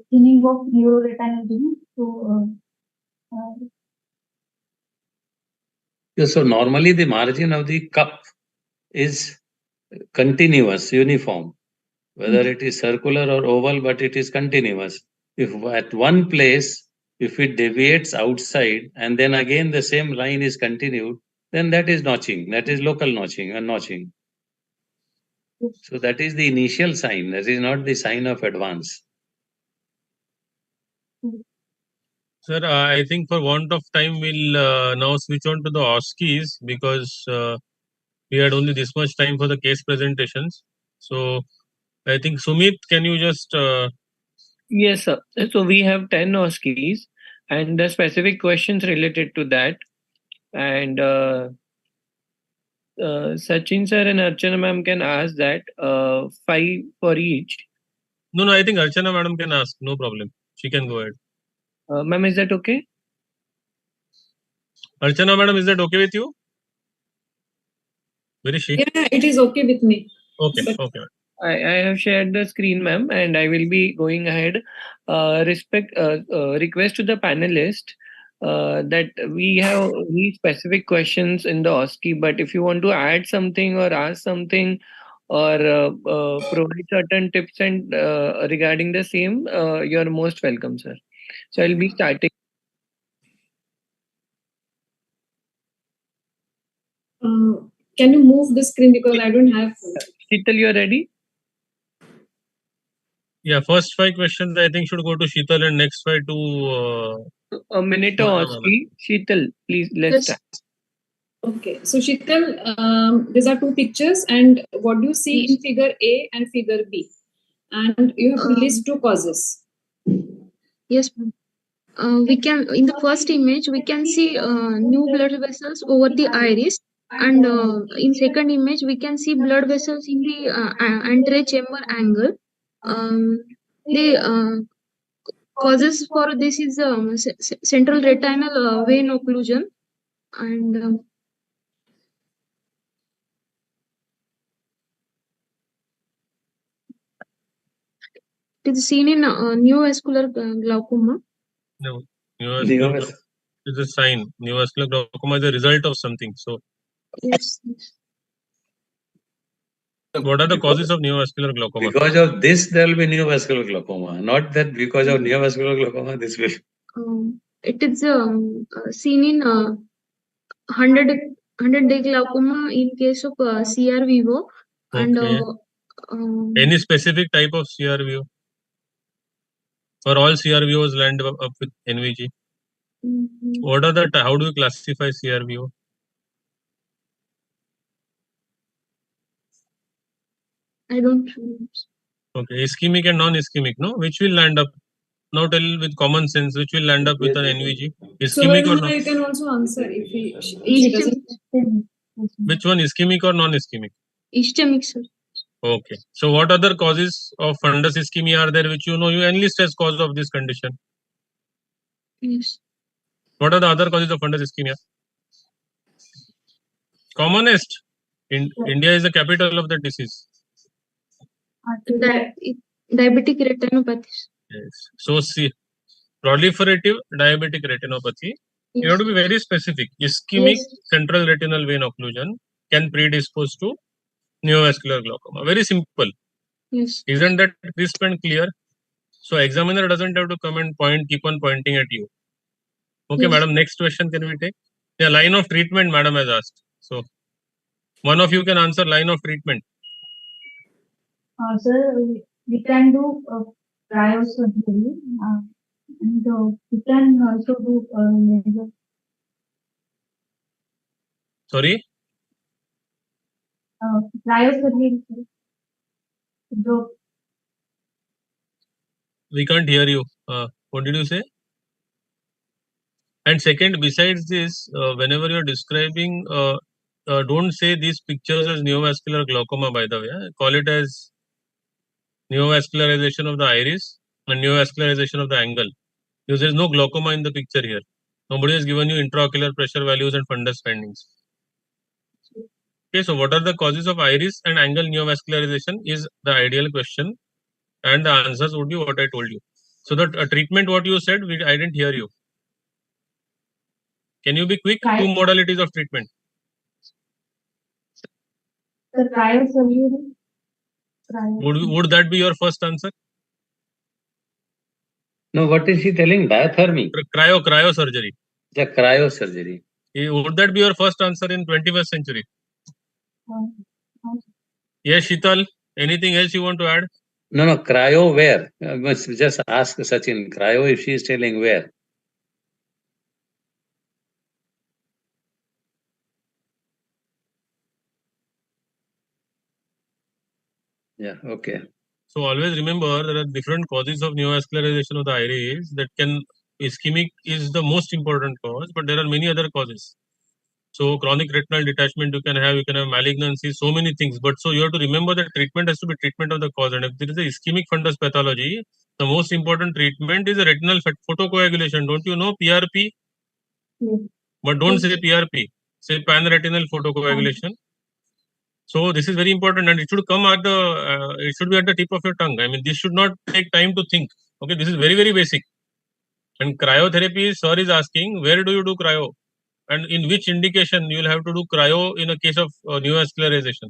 thinning of neuroretinal vein. So,
So normally the margin of the cup is continuous, uniform, whether it is circular or oval, but it is continuous. If at one place, if it deviates outside and then again the same line is continued, then that is notching, that is local notching and notching. So that is the initial sign, that is not the sign of advance.
Sir, I think for want of time, we'll now switch on to the OSCEs because we had only this much time for the case presentations. So I think Sumit, can you just
Yes, sir. So we have 10 OSCEs and the specific questions related to that. And Sachin sir and Archana ma'am can ask that 5 for each.
No, I think Archana madam can ask, no problem. She can go ahead.
Ma'am, is that okay?
Archana madam, is that okay with you? Where is she?
Yeah, it is okay with me.
Okay, okay.
I have shared the screen, ma'am, and I will be going ahead. Request to the panelists that we have these specific questions in the OSCE, but if you want to add something or ask something or provide certain tips and regarding the same, you're most welcome, sir. So I'll be starting.
Can you move the screen because I don't have.
Sheetal, you are ready?
Yeah, first 5 questions I think should go to Sheetal and next 5 to
a minute of OSCE. Sheetal, please let's start.
Okay, so Sheetal, these are 2 pictures, and what do you see in figure A and figure B? And you have to list 2 causes.
Yes, ma'am. We can, in the first image, we can see new blood vessels over the iris, and in second image, we can see blood vessels in the anterior chamber angle. The causes for this is central retinal vein occlusion, and it is seen in neovascular glaucoma.
No, neovascular is a sign. Neovascular glaucoma is a result of something. So,
yes.
What are the causes of neovascular glaucoma?
Because of this, there will be neovascular glaucoma. Not that because of neovascular glaucoma, this will.
It is seen in 100-day glaucoma in case of CR vivo.
Okay.
And
Any specific type of CRVO? Or all CRVOs land up with NVG? What are the, how do you classify CRVO?
I don't know.
Okay, ischemic and non-ischemic, no? Which will land up, now tell with common sense, which will land up with an NVG? Ischemic or non?
You can also answer if she doesn't.
Which one, ischemic or non-ischemic?
Ischemic, sir.
Okay. So what other causes of fundus ischemia are there which you enlist as cause of this condition?
Yes.
What are the other causes of fundus ischemia? Commonest. India is the capital of the disease.
Diabetic retinopathy.
Yes. So see, proliferative diabetic retinopathy. Yes. You have to be very specific. Ischemic central retinal vein occlusion can predispose to neovascular glaucoma. Very simple.
Yes.
Isn't that crisp and clear? So examiner doesn't have to come and keep on pointing at you. Okay, madam, next question can we take? Yeah, line of treatment, madam has asked. So one of you can answer line of treatment.
Sir, we can do cryosurgery, and we can also do laser.
Sorry?
Cryosurgery.
We can't hear you. What did you say? And second, besides this, whenever you're describing, don't say these pictures as neovascular glaucoma, by the way. Call it as neovascularization of the iris and neovascularization of the angle. Because there is no glaucoma in the picture here. Nobody has given you intraocular pressure values and fundus findings. Okay, so what are the causes of iris and angle neovascularization is the ideal question. and the answers would be what I told you. So the treatment, what you said, I didn't hear you. Can you be quick?
Right.
2 modalities of treatment.
The cryosurgery.
Would that be your first answer?
No, what is he telling? Diathermy.
Cryosurgery.
The cryosurgery.
Would that be your first answer in 21st century? Yes, Shital. Anything else you want to add?
No, cryo where? Must just ask Sachin. Cryo, if she is telling where. Yeah, okay.
So always remember there are different causes of neovascularization of the iris. That can ischemic is the most important cause, but there are many other causes. So chronic retinal detachment you can have malignancy, so many things. But so you have to remember that treatment has to be treatment of the cause. And if there is a ischemic fundus pathology, the most important treatment is a retinal photocoagulation. Don't you know PRP?
Yes.
But don't
Yes.
say PRP. Say panretinal photocoagulation. So this is very important, and it should come at the it should be at the tip of your tongue. I mean, this should not take time to think. Okay, this is very, very basic. And cryotherapy, sir is asking, where do you do cryo? And in which indication you will have to do cryo in a case of neovascularization?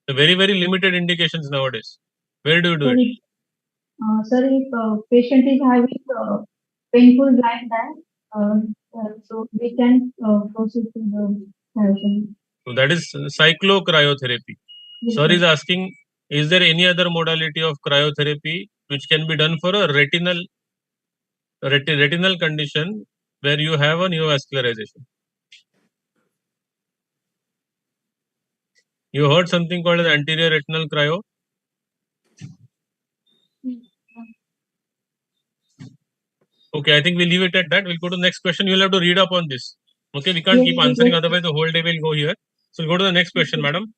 The very, very limited indications nowadays. Where do you do it?
Sir, if patient is having painful blind eye, so we can proceed to the therapy.
So that is cyclocryotherapy.
Yes,
Sir
sir.
is asking, is there any other modality of cryotherapy which can be done for a retinal condition where you have a neovascularization? You heard something called as anterior retinal cryo? Okay, I think we'll leave it at that. We'll go to the next question. You'll have to read up on this. Okay, we can't
Yes,
keep
yes,
answering,
yes.
otherwise the whole day will go here. So we'll go to the next question, madam.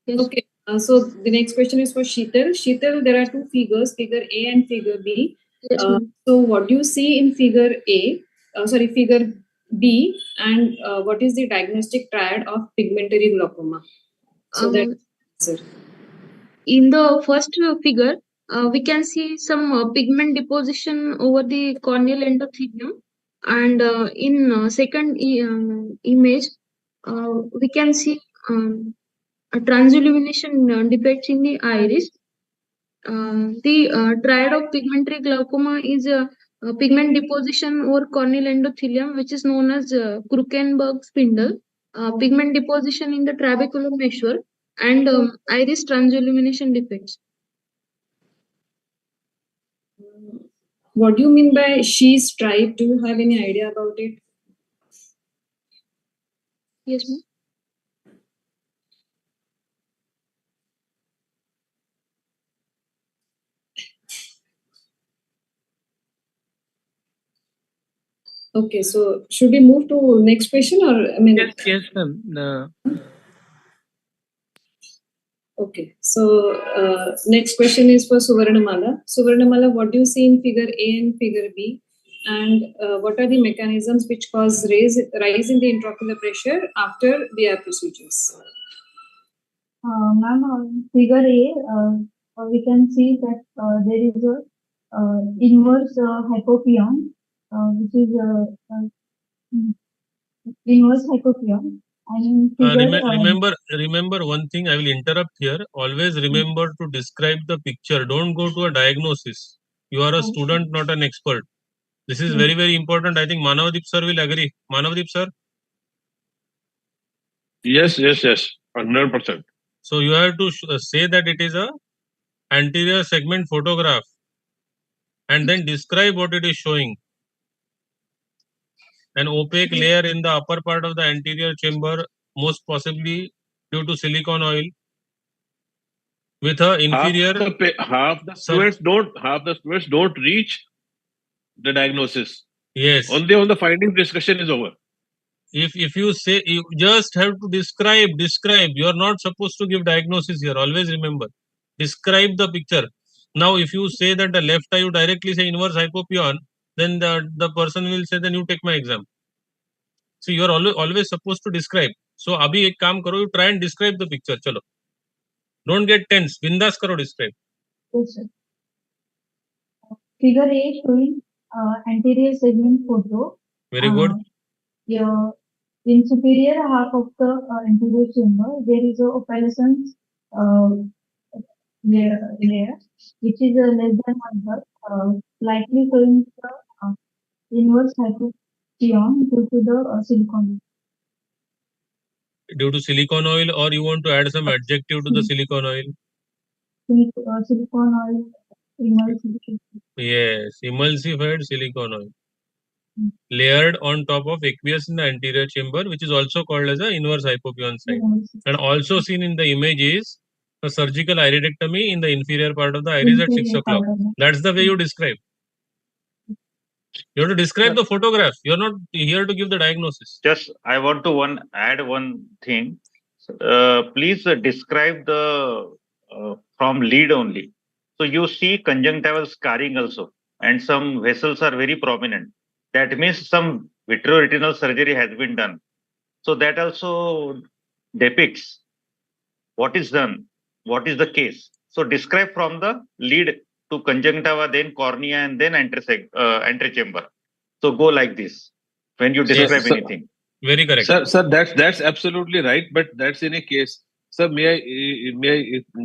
Yes.
Okay, so the next question is for Sheetal. Sheetal, there are 2 figures, figure A and figure B.
Yes, ma'am.
So what do you see in figure figure B, and what is the diagnostic triad of pigmentary glaucoma? So that answer.
In the first figure, we can see some pigment deposition over the corneal endothelium, and in second image, we can see a transillumination defects in the iris. The triad of pigmentary glaucoma is a pigment deposition over corneal endothelium, which is known as Krukenberg spindle, pigment deposition in the trabecular meshwork, and iris transillumination defects.
What do you mean by she stripe? Do you have any idea about it?
Yes, ma'am.
Okay, so should we move to next question, or I mean?
Yes, ma'am.
Okay, so next question is for Suvarnamala. Suvarnamala, what do you see in figure A and figure B? And what are the mechanisms which cause rise in the intraocular pressure after the eye procedures?
Ma'am, on figure A, we can see that there is a inverse hypopion, which is inverse hypopion. And in figure,
Remember one thing. I will interrupt here. Always remember to describe the picture. Don't go to a diagnosis. You are a student, not an expert. This is very, very important. I think Manavdeep sir will agree. Manavdeep sir.
Yes. 100%.
So you have to say that it is a anterior segment photograph, and then describe what it is showing. An opaque layer in the upper part of the anterior chamber, most possibly due to silicone oil, with a inferior.
Half the students don't reach the diagnosis.
Yes.
Only on the findings discussion is over.
If you say, you just have to describe. You are not supposed to give diagnosis here. Always remember, describe the picture. Now, if you say that the left eye, you directly say inverse hypopion, then the person will say, then you take my exam. So you are always supposed to describe. So abhi ek kaam karo, you try and describe the picture. Chalo. Don't get tense. Bindas karo, describe.
yes, sir. Figure A showing anterior segment photo.
Very good.
Yeah, in superior half of the anterior chamber, there is a opalescence layer, which is less than 1 third, likely showing the inverse hypopyon due to the silicon.
Due to silicon oil, or you want to add some adjective to the silicon oil?
Silicon oil emulsification.
Yes, emulsified silicon oil. Layered on top of aqueous in the anterior chamber, which is also called as the inverse hypopyon site. And also seen in the image is a surgical iridectomy in the inferior part of the iris at 6 o'clock. That's the way you describe. You have to describe the photograph. You're not here to give the diagnosis.
Just I want to add one thing. Please describe the from lead only. So you see conjunctival scarring also, and some vessels are very prominent. That means some vitreoretinal surgery has been done. So that also depicts what is done, what is the case. So describe from the lead to conjunctiva, then cornea, and then antechamber. So go like this when you describe anything.
Very correct.
Sir, that's absolutely right, but that's in a case. Sir, may I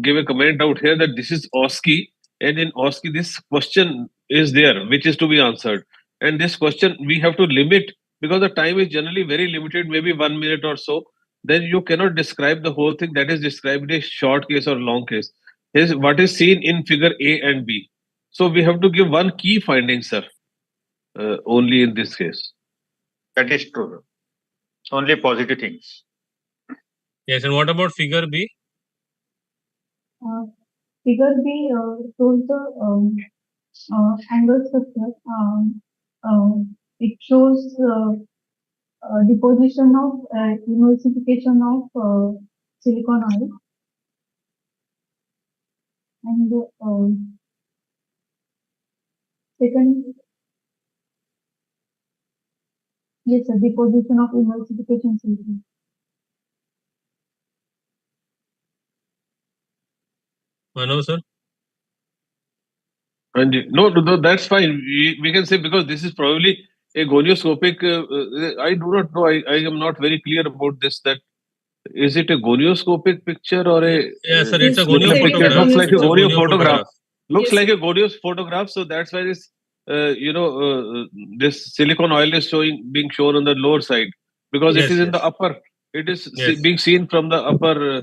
give a comment out here that this is OSCE, and in OSCE this question is there which is to be answered, and this question we have to limit because the time is generally very limited, maybe 1 minute or so. Then you cannot describe the whole thing that is described in a short case or long case. Here's what is seen in figure A and B. So we have to give one key finding, sir, only in this case.
That is true. Only positive things.
Yes, and what about figure B?
Figure B shows the angle structure. It shows deposition of emulsification of silicon oil, and second, yes, sir, deposition of emulsification silicon.
Mano, sir?
And no, that's fine. We can say because this is probably a gonioscopic. I do not know. I am not very clear about this. That is it a gonioscopic picture or a?
Yeah, sir. It's a
gonio
photograph.
Looks like a gonio
gonio
photograph. Looks
Yes,
like a gonio photograph. So that's why this, this silicon oil is being shown on the lower side because
Yes,
it is in
yes.
the upper. It is
Yes.
being seen from the upper,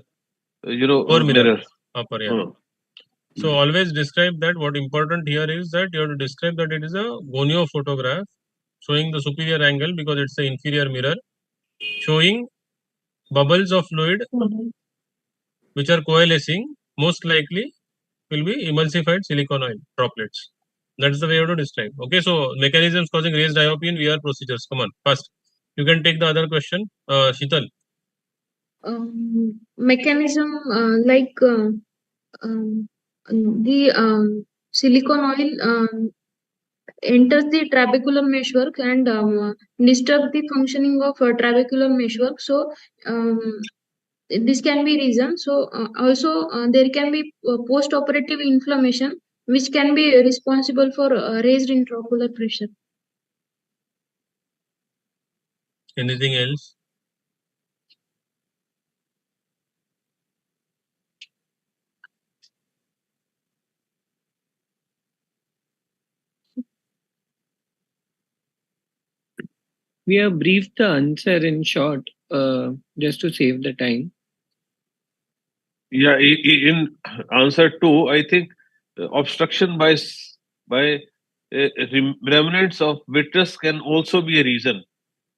Upper
mirror.
Upper, yeah. So always describe that. What important here is that you have to describe that it is a gonio photograph showing the superior angle because it's the inferior mirror, showing bubbles of fluid which are coalescing, most likely will be emulsified silicon oil droplets. That's the way you have to describe. Okay, so mechanisms causing raised IOP in VR procedures. Come on, fast. You can take the other question. Sheetal.
Mechanism the silicon oil enters the trabecular meshwork and disturb the functioning of trabecular meshwork. So this can be reason. So also there can be post-operative inflammation which can be responsible for raised intraocular pressure.
Anything else?
We have briefed the answer in short, just to save the time.
Yeah, in answer 2, I think obstruction by remnants of vitreous can also be a reason.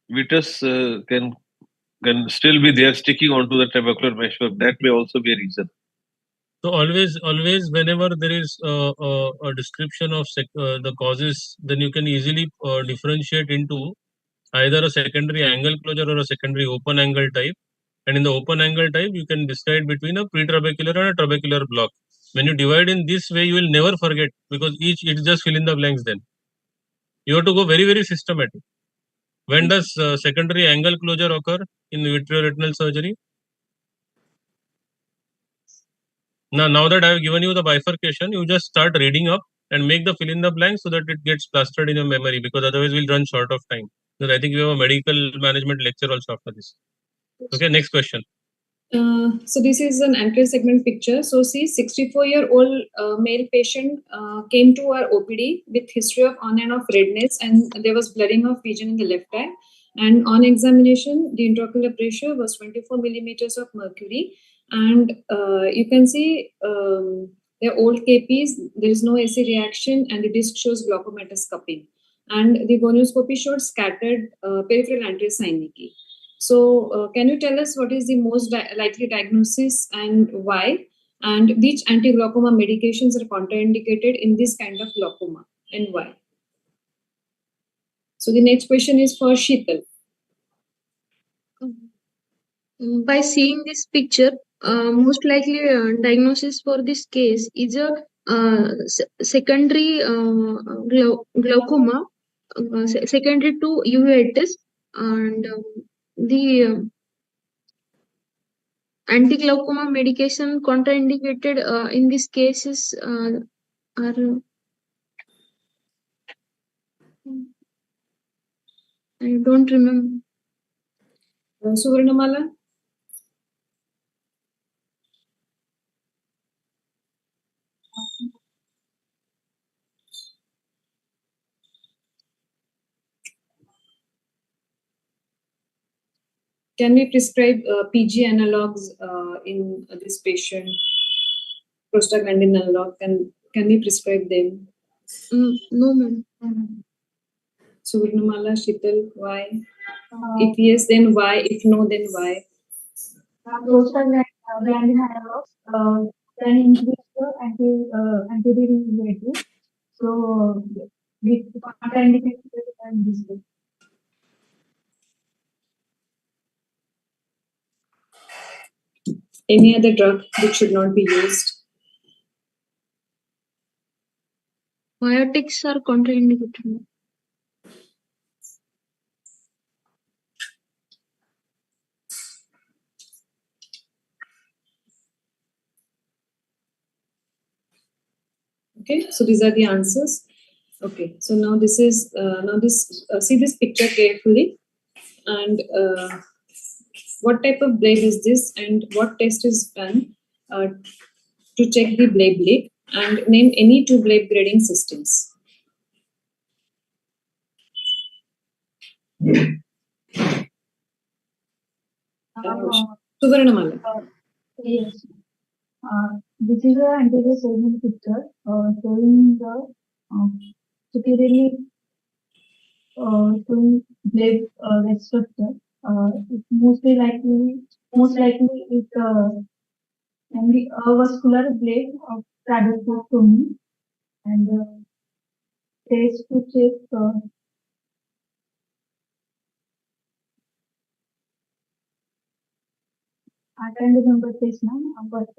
Vitreous can still be there sticking onto the trabecular meshwork. That may also be a reason.
So always, whenever there is a description of the causes, then you can easily differentiate into either a secondary angle closure or a secondary open angle type. And in the open angle type, you can decide between a pretrabecular and a trabecular block. When you divide in this way, you will never forget because it just fill in the blanks then. You have to go very, very systematic. When does secondary angle closure occur in vitreoretinal surgery? Now that I have given you the bifurcation, you just start reading up and make the fill in the blank so that it gets plastered in your memory, because otherwise we'll run short of time. Because I think we have a medical management lecture also after this. Okay, next question.
So this is an anterior segment picture. So see, 64-year-old male patient came to our OPD with history of on and off redness, and there was blurring of vision in the left eye. And on examination, the intraocular pressure was 24 millimeters of mercury. And you can see the old KPs, there is no AC reaction, and the disc shows glaucomatous cupping. And the gonioscopy showed scattered peripheral anterior synechiae. So, can you tell us what is the most likely diagnosis and why? And which anti-glaucoma medications are contraindicated in this kind of glaucoma and why? So, the next question is for Sheetal.
By seeing this picture, most likely diagnosis for this case is a secondary glaucoma, secondary to uveitis, and the anti-glaucoma medication contraindicated in these cases are I don't remember.
Suvarnamala? Can we prescribe PG analogs in this patient? Prostaglandin analog, can we prescribe them?
No, ma'am.
Suvarnamala, Sheetal, why? If yes, then why? If no, then why?
Prostaglandin analogs can increase the anti-derivative. So, with contraindicated and this.
Any other drug which should not be used?
Biotics are contraindicated.
Okay, so these are the answers. Okay, so now this is see this picture carefully, and what type of blade is this, and what test is done to check the blade leak, and name any two blade grading systems. Suvarnamala.
Yes. This is an anterior segment picture showing the superiorly showing blade structure. It's most likely it can be a vascular blade of trabeculotomy, and test to check. I can't remember this now, but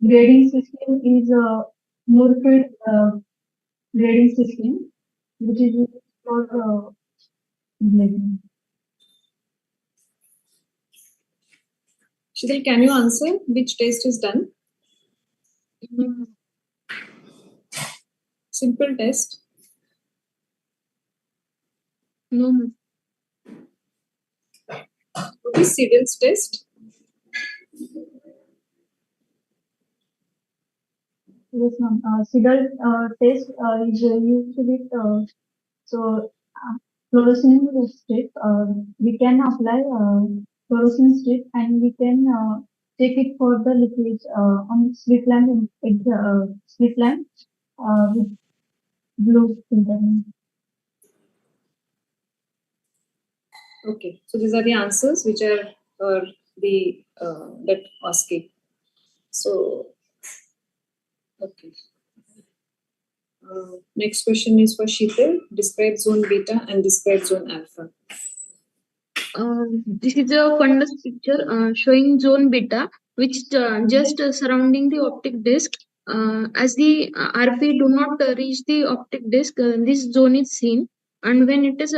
grading system is a Moorfield grading system, which is used for grading.
Sheetal, can you answer which test is done? Simple test.
No, ma'am.
What is Siegel's test?
Yes, ma'am. Siegel test is used with fluorescein strip. We can apply fluorescein strip, and we can check it for the leakage on slit lamp with blue filter.
Okay, so these are the answers which are the that asking. So, okay. Next question is for Sheetal. Describe zone beta and describe zone alpha.
This is a fundus picture showing zone beta, which just surrounding the optic disc. As the RP do not reach the optic disc, this zone is seen. And when it is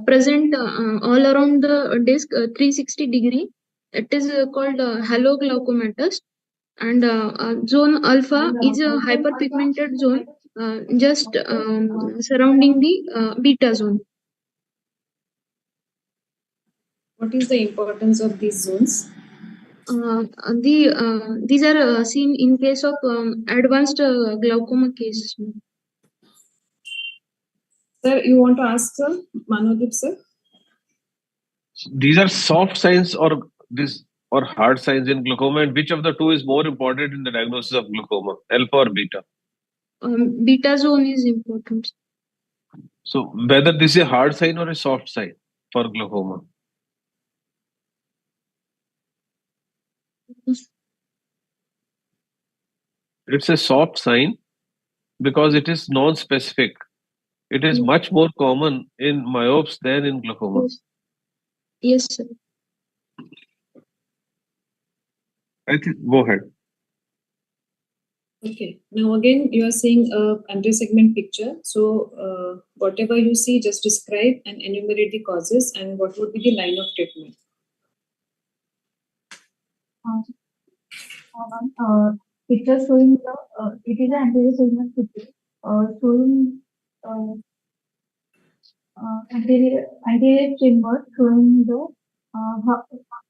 present all around the disc 360 degree, it is called halo glaucomatous. And zone alpha is a hyperpigmented zone just surrounding the beta zone.
What is the importance of these zones?
These are seen in case of advanced glaucoma cases.
Sir, you want to ask, sir? Manodip, sir?
These are soft signs or hard signs in glaucoma, and which of the two is more important in the diagnosis of glaucoma, alpha or beta?
Beta zone is important.
So whether this is a hard sign or a soft sign for glaucoma? It's a soft sign because it is non-specific. It is much more common in myopes than in glaucoma.
Yes, sir.
I think, go ahead.
Okay. Now again, you are seeing a anterior segment picture. So whatever you see, just describe and enumerate the causes and what would be the line of treatment.
Picture showing the it is an anterior segment picture showing anterior chamber showing the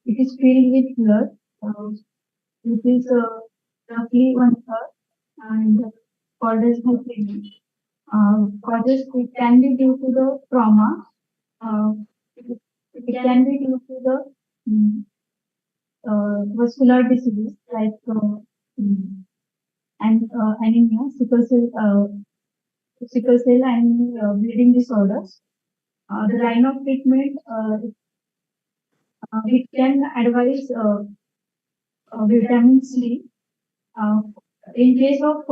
it is filled with blood, which is roughly 1/3, and causes hyperemia. Causes it can be due to the trauma. It can be due to the vascular disease like anemia, sickle cell and bleeding disorders. The line of treatment, we can advise vitamin C. In case of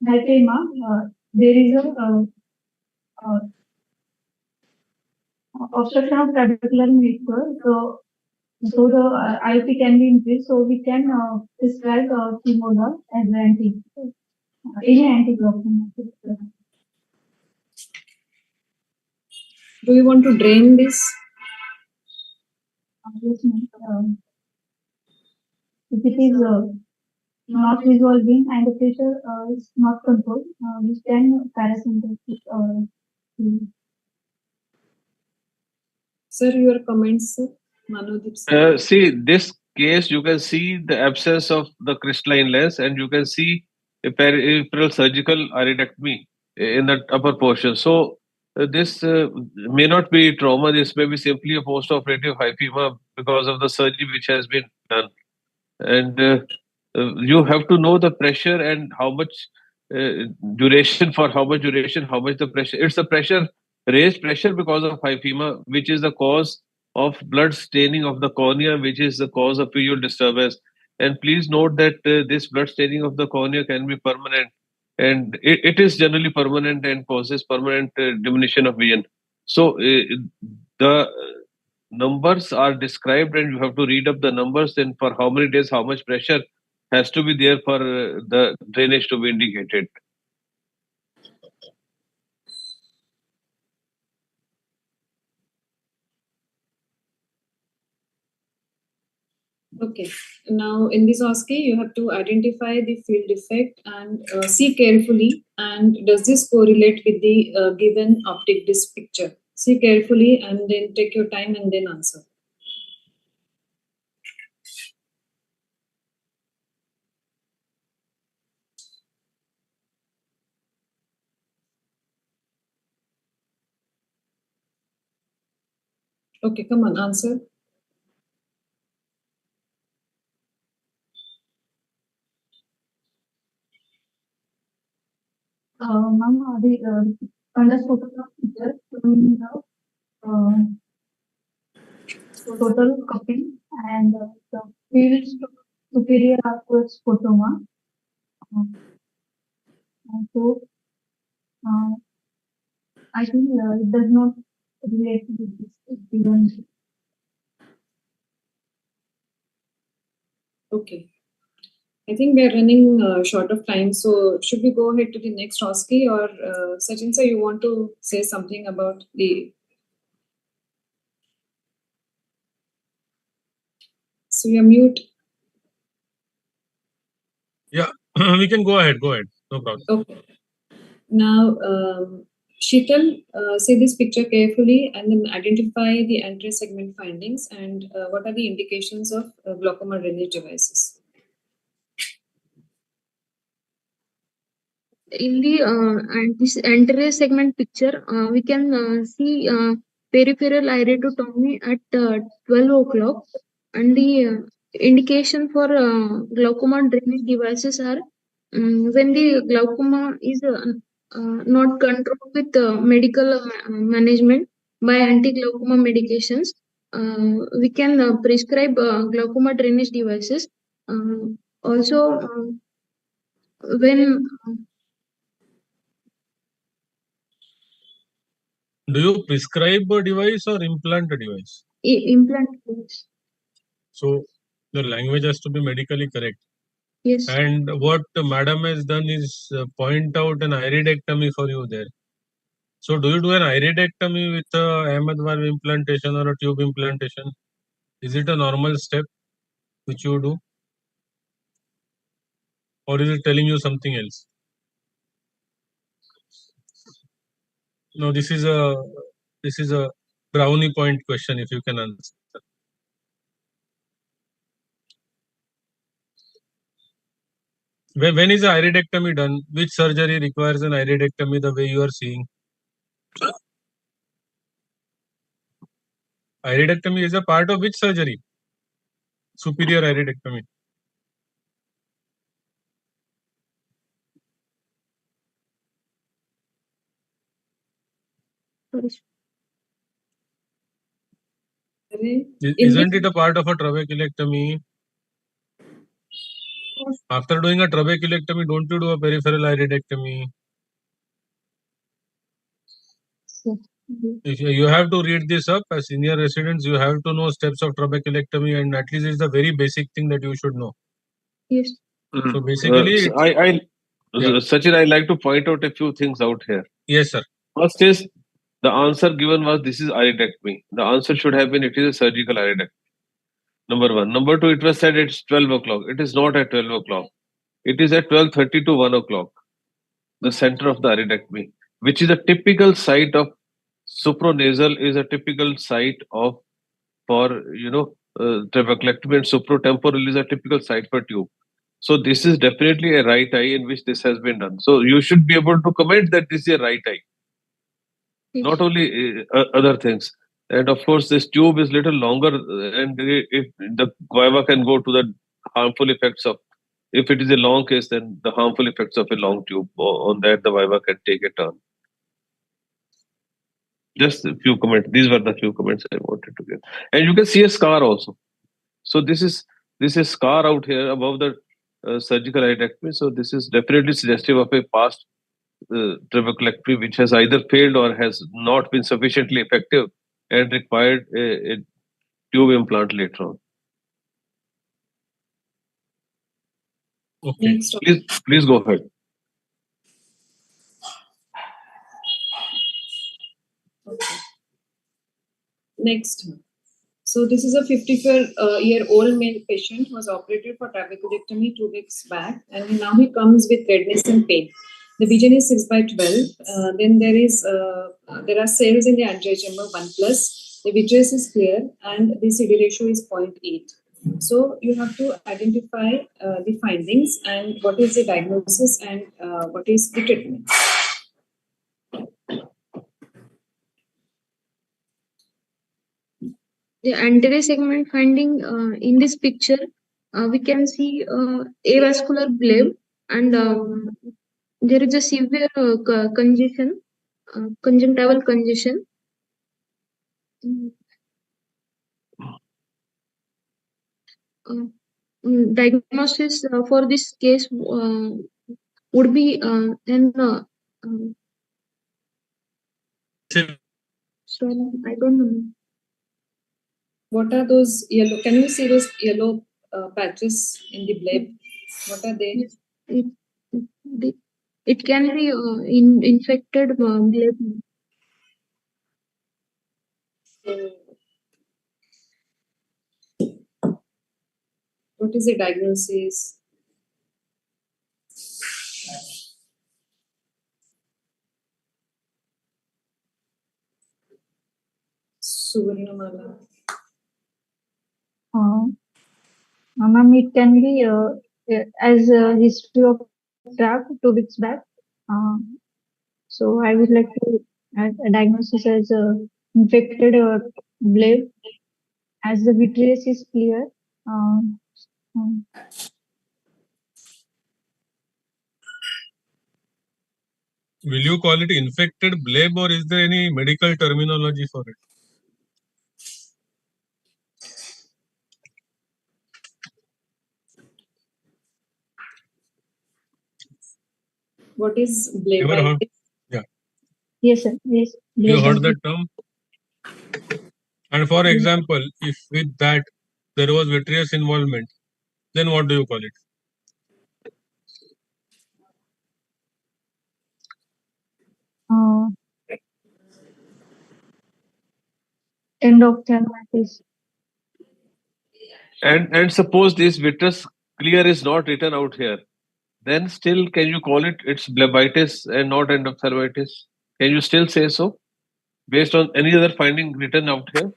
hyperemia, there is a obstruction of trabecular mixture, so the IOP can be increased. So we can prescribe Kimoda as an any anti-glaucoma.
Do you want to drain this?
Yes, if it is not resolving and the pressure is not controlled, we can parasympathetic.
Sir, your comments, sir. Manodip, sir.
See, this case, you can see the absence of the crystalline lens, and you can see a peripheral surgical iridectomy in the upper portion. So this may not be trauma. This may be simply a post-operative hypema because of the surgery which has been done. And you have to know the pressure and how much duration, for how much duration, how much the pressure. It's the pressure, raised pressure because of hypema, which is the cause of blood staining of the cornea, which is the cause of visual disturbance. And please note that this blood staining of the cornea can be permanent, and it is generally permanent and causes permanent diminution of vision. So the numbers are described, and you have to read up the numbers. Then for how many days, how much pressure has to be there for the drainage to be indicated.
Okay. Now in this OSCE, you have to identify the field defect and see carefully. And does this correlate with the given optic disc picture? See carefully and then take your time and then answer. Okay, come on, answer.
Ma'am, the under photograph picture showing the total cupping and the field superior upwards photoma. So I think it does not relate to this given.
Okay. I think we are running short of time. So should we go ahead to the next OSCE, or Sachin sir, you want to say something about the... So you're mute.
We can go ahead. No problem.
Okay. Now, Sheetal, see this picture carefully and then identify the anterior segment findings and what are the indications of glaucoma drainage devices.
In the this anterior segment picture, we can see peripheral iridotomy at 12 o'clock, and the indication for glaucoma drainage devices are when the glaucoma is not controlled with medical management by anti-glaucoma medications. We can prescribe glaucoma drainage devices. Also, when
Do you prescribe a device or implant a device?
implant device.
So the language has to be medically correct.
Yes.
And what madam has done is point out an iridectomy for you there. So do you do an iridectomy with a Ahmed valve implantation or a tube implantation? Is it a normal step which you do? Or is it telling you something else? No, this is a brownie point question if you can answer. When is the iridectomy done? Which surgery requires an iridectomy the way you are seeing? Iridectomy is a part of which surgery? Superior iridectomy. Isn't it a part of a trabeculectomy? After doing a trabeculectomy, don't you do a peripheral iridectomy? If you have to read this up as senior residents, you have to know steps of trabeculectomy, and at least it's the very basic thing that you should know.
Yes.
So basically,
Sachin, I like to point out a few things out here.
Yes, sir.
First is the answer given was this is iridectomy. The answer should have been it is a surgical iridectomy. Number one. Number two, it was said it's 12 o'clock. It is not at 12 o'clock. It is at 12:30 to 1 o'clock. The center of the iridectomy, which is a typical site of supranasal, is a typical site of for trabeculectomy, and supratemporal is a typical site for tube. So this is definitely a right eye in which this has been done. So you should be able to comment that this is a right eye.
Yes.
Not only other things. And of course, this tube is little longer, and if the guava can go to the harmful effects of, if it is a long case, then the harmful effects of a long tube, on that the viva can take a turn. Just a few comments. These were the few comments I wanted to give. And you can see a scar also. So this is scar out here above the surgical iridectomy. So this is definitely suggestive of a past trabeculectomy which has either failed or has not been sufficiently effective and required a tube implant later on.
Okay.
Please go ahead.
Okay. Next. So this is a 54-year-old male patient who was operated for trabeculectomy 2 weeks back, and now he comes with redness and pain. The vision is 6/12. Then there are cells in the anterior chamber 1+. The vitreous is clear, and the CD ratio is 0.8. So you have to identify the findings and what is the diagnosis and what is the treatment.
The anterior segment finding in this picture, we can see avascular bleb, and there is a severe congestion, conjunctival congestion. Diagnosis for this case would be sorry, I don't know.
What are those yellow? Can you see those yellow patches in the bleb? What are they?
It can be infected bleb.
What is the diagnosis? Suvarnamala.
Ma'am, it can be as a history of track 2 weeks back. So I would like to add a diagnosis as infected blade, as the vitreous is clear. Um, um,
Will you call it infected bleb, or is there any medical terminology for it?
What is
Ever heard?
blebitis?
Yeah.
yes, sir. Yes.
You heard
Blade
that term? And for example, if with that there was vitreous involvement, then what do you call it?
endophthalmitis.
And suppose this vitreous clear is not written out here, then still can you call it it's blebitis and not endophthalmitis? Can you still say so based on any other finding written out here?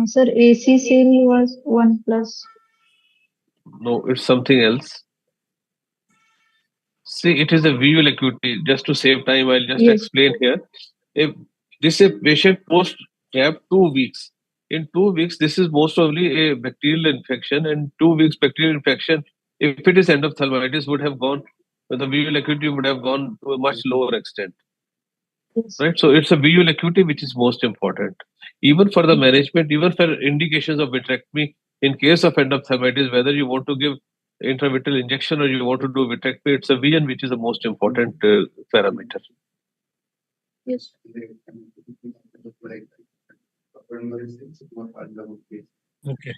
Sir, AC cell was 1 plus.
No, it's something else. See, it is a visual acuity. Just to save time, I'll just
Yes.
explain here. If this is a patient post jab 2 weeks, in 2 weeks, this is most probably a bacterial infection, and 2 weeks bacterial infection, if it is endophthalmitis, would have gone, the visual acuity would have gone to a much lower extent.
Yes.
Right? So it's a visual acuity which is most important. Even for the management, even for indications of vitrectomy, in case of endophthalmitis, whether you want to give intravitreal injection or you want to do vitrectomy, it's a vision which is the most important parameter.
Yes.
Okay.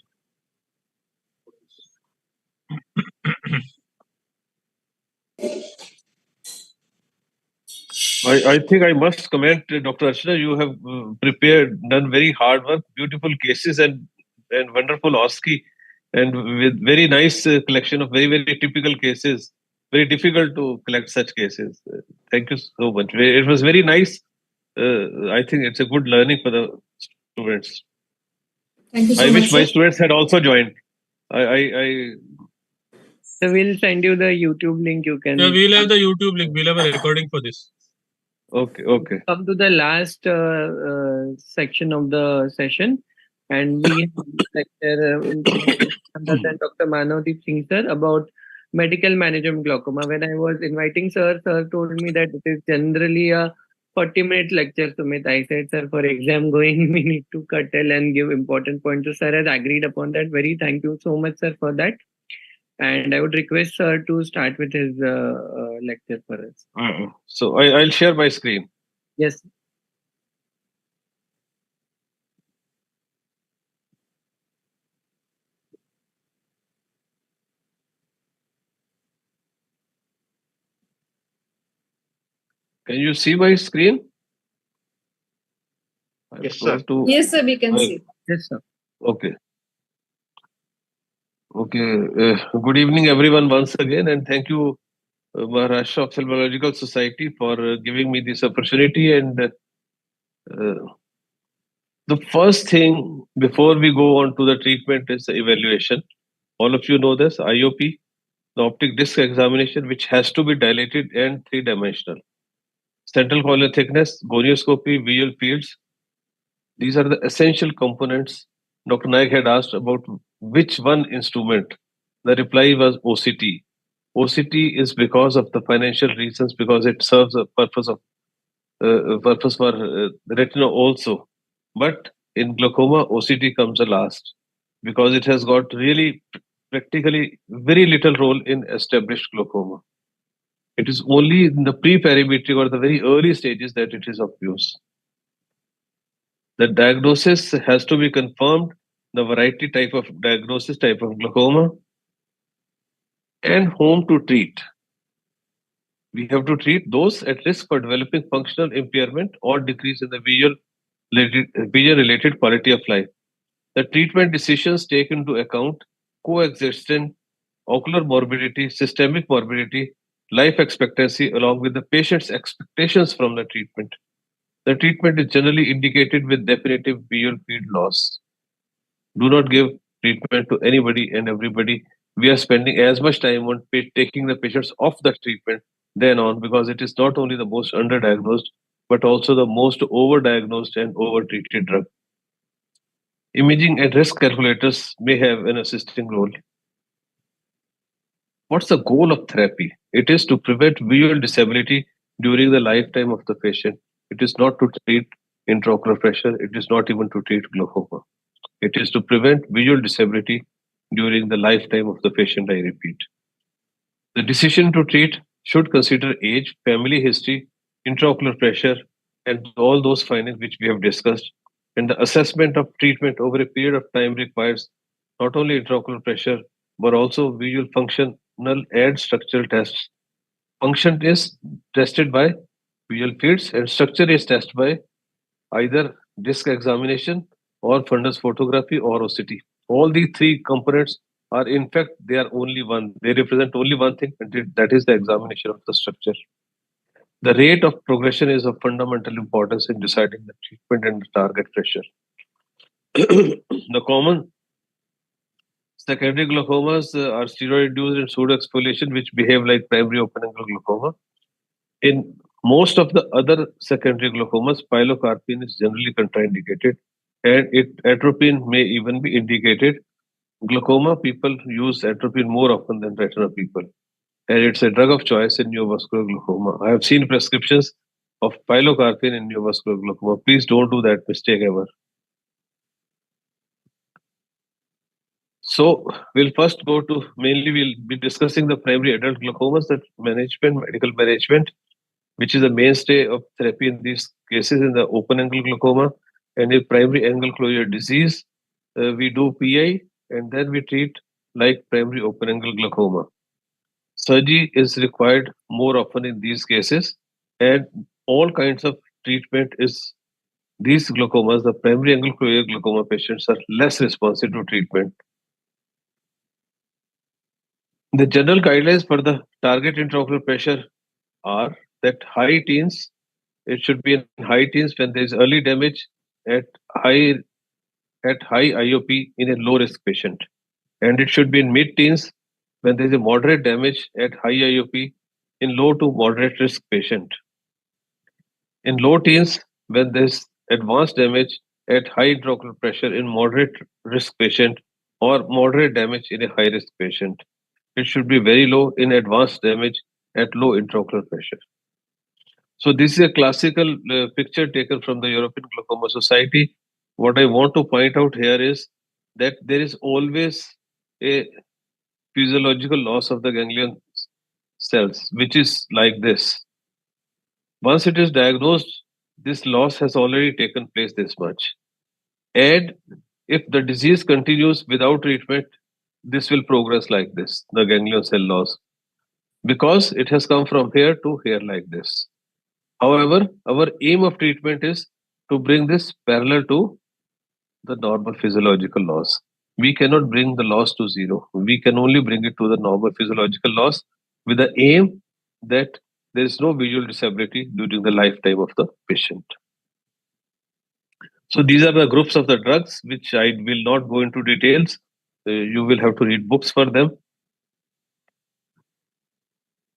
I think I must comment, Dr. Archana, you have done very hard work, beautiful cases and wonderful OSCE, and with very nice collection of very, very typical cases. Very difficult to collect such cases. Thank you so much. It was very nice. I think it's a good learning for the students.
Thank you so
I
much,
wish my
sir.
students had also joined. I
So we'll send you the YouTube link. You can
Yeah, we'll have the YouTube link. We'll have a recording for this.
Okay.
come to the last section of the session, and we have lecture consultant Dr. Manavdeep Singh sir about medical management glaucoma. When I was inviting sir told me that it is generally a 40-minute lecture, Sumit. I said, sir, for exam going, we need to curtail and give important points. So sir has agreed upon that. Very thank you so much, sir, for that. And I would request sir to start with his lecture for us.
So I'll share my screen.
Yes.
Can you see my screen?
Yes, sir.
Yes, sir, we can see.
Yes, sir.
Okay. Good evening, everyone, once again, and thank you, Maharashtra Ophthalmological Society, for giving me this opportunity. And the first thing before we go on to the treatment is the evaluation. All of you know this IOP, the optic disc examination, which has to be dilated and three-dimensional. Central corneal thickness, gonioscopy, visual fields. These are the essential components. Dr. Naik had asked about which one instrument. The reply was OCT. OCT is because of the financial reasons, because it serves a purpose for the retina also. But in glaucoma, OCT comes the last because it has got really practically very little role in established glaucoma. It is only in the pre-parametric or the very early stages that it is of use. The diagnosis has to be confirmed, the variety type of diagnosis, type of glaucoma, and whom to treat. We have to treat those at risk for developing functional impairment or decrease in the vision-related quality of life. The treatment decisions take into account coexistent ocular morbidity, systemic morbidity, life expectancy, along with the patient's expectations from the treatment. The treatment is generally indicated with definitive visual field loss. Do not give treatment to anybody and everybody. We are spending as much time on taking the patients off the treatment than on, because it is not only the most underdiagnosed, but also the most overdiagnosed and overtreated drug. Imaging and risk calculators may have an assisting role. What's the goal of therapy? It is to prevent visual disability during the lifetime of the patient. It is not to treat intraocular pressure. It is not even to treat glaucoma. It is to prevent visual disability during the lifetime of the patient, I repeat. The decision to treat should consider age, family history, intraocular pressure, and all those findings which we have discussed. And the assessment of treatment over a period of time requires not only intraocular pressure, but also visual functional and structural tests. Function is tested by visual fields, and structure is tested by either disc examination or fundus photography or OCT. All these three components are, in fact, they are only one. They represent only one thing, and that is the examination of the structure. The rate of progression is of fundamental importance in deciding the treatment and the target pressure. The common secondary glaucomas are steroid-induced and pseudoexfoliation, which behave like primary open-angle glaucoma. In most of the other secondary glaucomas, pilocarpine is generally contraindicated, and atropine may even be indicated. Glaucoma people use atropine more often than retina people, and it's a drug of choice in neovascular glaucoma. I have seen prescriptions of pilocarpine in neovascular glaucoma. Please don't do that mistake ever. So we'll first go to, mainly we'll be discussing the primary adult glaucomas, that management, medical management, which is a mainstay of therapy in these cases in the open angle glaucoma. And in primary angle closure disease, we do PI, and then we treat like primary open angle glaucoma. Surgery is required more often in these cases, and all kinds of treatment is, these glaucomas, the primary angle closure glaucoma patients are less responsive to treatment. The general guidelines for the target intraocular pressure are that high teens, it should be in high teens when there is early damage at high IOP in a low risk patient, and it should be in mid teens when there is a moderate damage at high IOP in low to moderate risk patient. In low teens when there is advanced damage at high intraocular pressure in moderate risk patient, or moderate damage in a high risk patient. It should be very low in advanced damage at low intraocular pressure. So this is a classical picture taken from the European Glaucoma Society. What I want to point out here is that there is always a physiological loss of the ganglion cells, which is like this. Once it is diagnosed, this loss has already taken place this much. And if the disease continues without treatment, this will progress like this, the ganglion cell loss, because it has come from here to here like this. However, our aim of treatment is to bring this parallel to the normal physiological loss. We cannot bring the loss to zero. We can only bring it to the normal physiological loss with the aim that there is no visual disability during the lifetime of the patient. So these are the groups of the drugs, which I will not go into details. You will have to read books for them.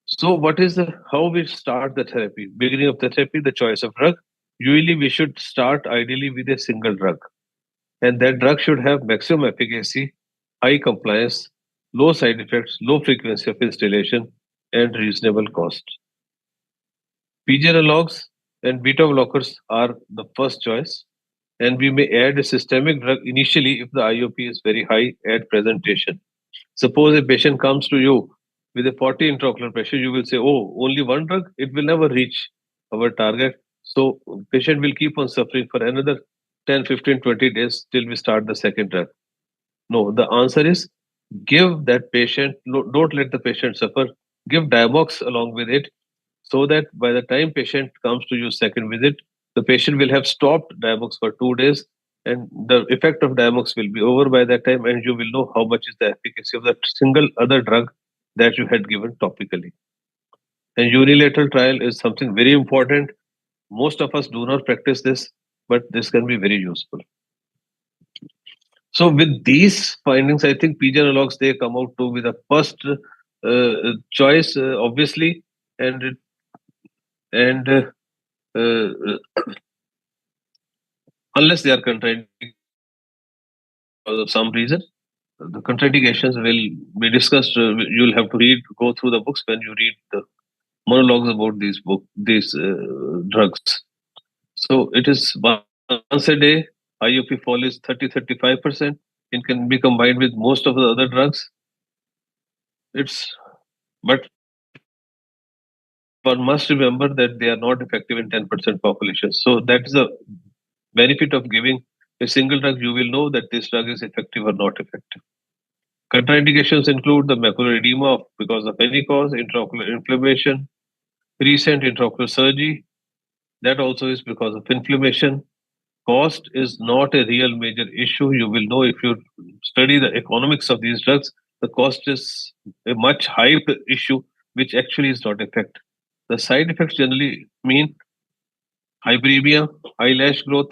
So what is how we start the therapy? Beginning of the therapy, the choice of drug. Usually we should start ideally with a single drug. And that drug should have maximum efficacy, high compliance, low side effects, low frequency of instillation, and reasonable cost. PG analogs and beta blockers are the first choice. And we may add a systemic drug initially if the IOP is very high at presentation. Suppose a patient comes to you with a 40 intraocular pressure, you will say, oh, only one drug? It will never reach our target. So patient will keep on suffering for another 10, 15, 20 days till we start the second drug. No, the answer is give that patient, don't let the patient suffer. Give Diamox along with it, so that by the time patient comes to your second visit, the patient will have stopped Diamox for 2 days, and the effect of Diamox will be over by that time, and you will know how much is the efficacy of that single other drug that you had given topically. And unilateral trial is something very important. Most of us do not practice this, but this can be very useful. So with these findings, I think PG analogs, they come out to be the first choice, obviously, and unless they are contraindicated because of some reason, the contraindications will be discussed. You'll have to go through the books when you read the monologues about these drugs. So it is once a day. IUP fall is 30-35%. It can be combined with most of the other drugs. But one must remember that they are not effective in 10% population. So that is the benefit of giving a single drug. You will know that this drug is effective or not effective. Contraindications include the macular edema because of any cause, intraocular inflammation, recent intraocular surgery. That also is because of inflammation. Cost is not a real major issue. You will know if you study the economics of these drugs, the cost is a much higher issue, which actually is not effect. The side effects generally mean hyperemia, eyelash growth,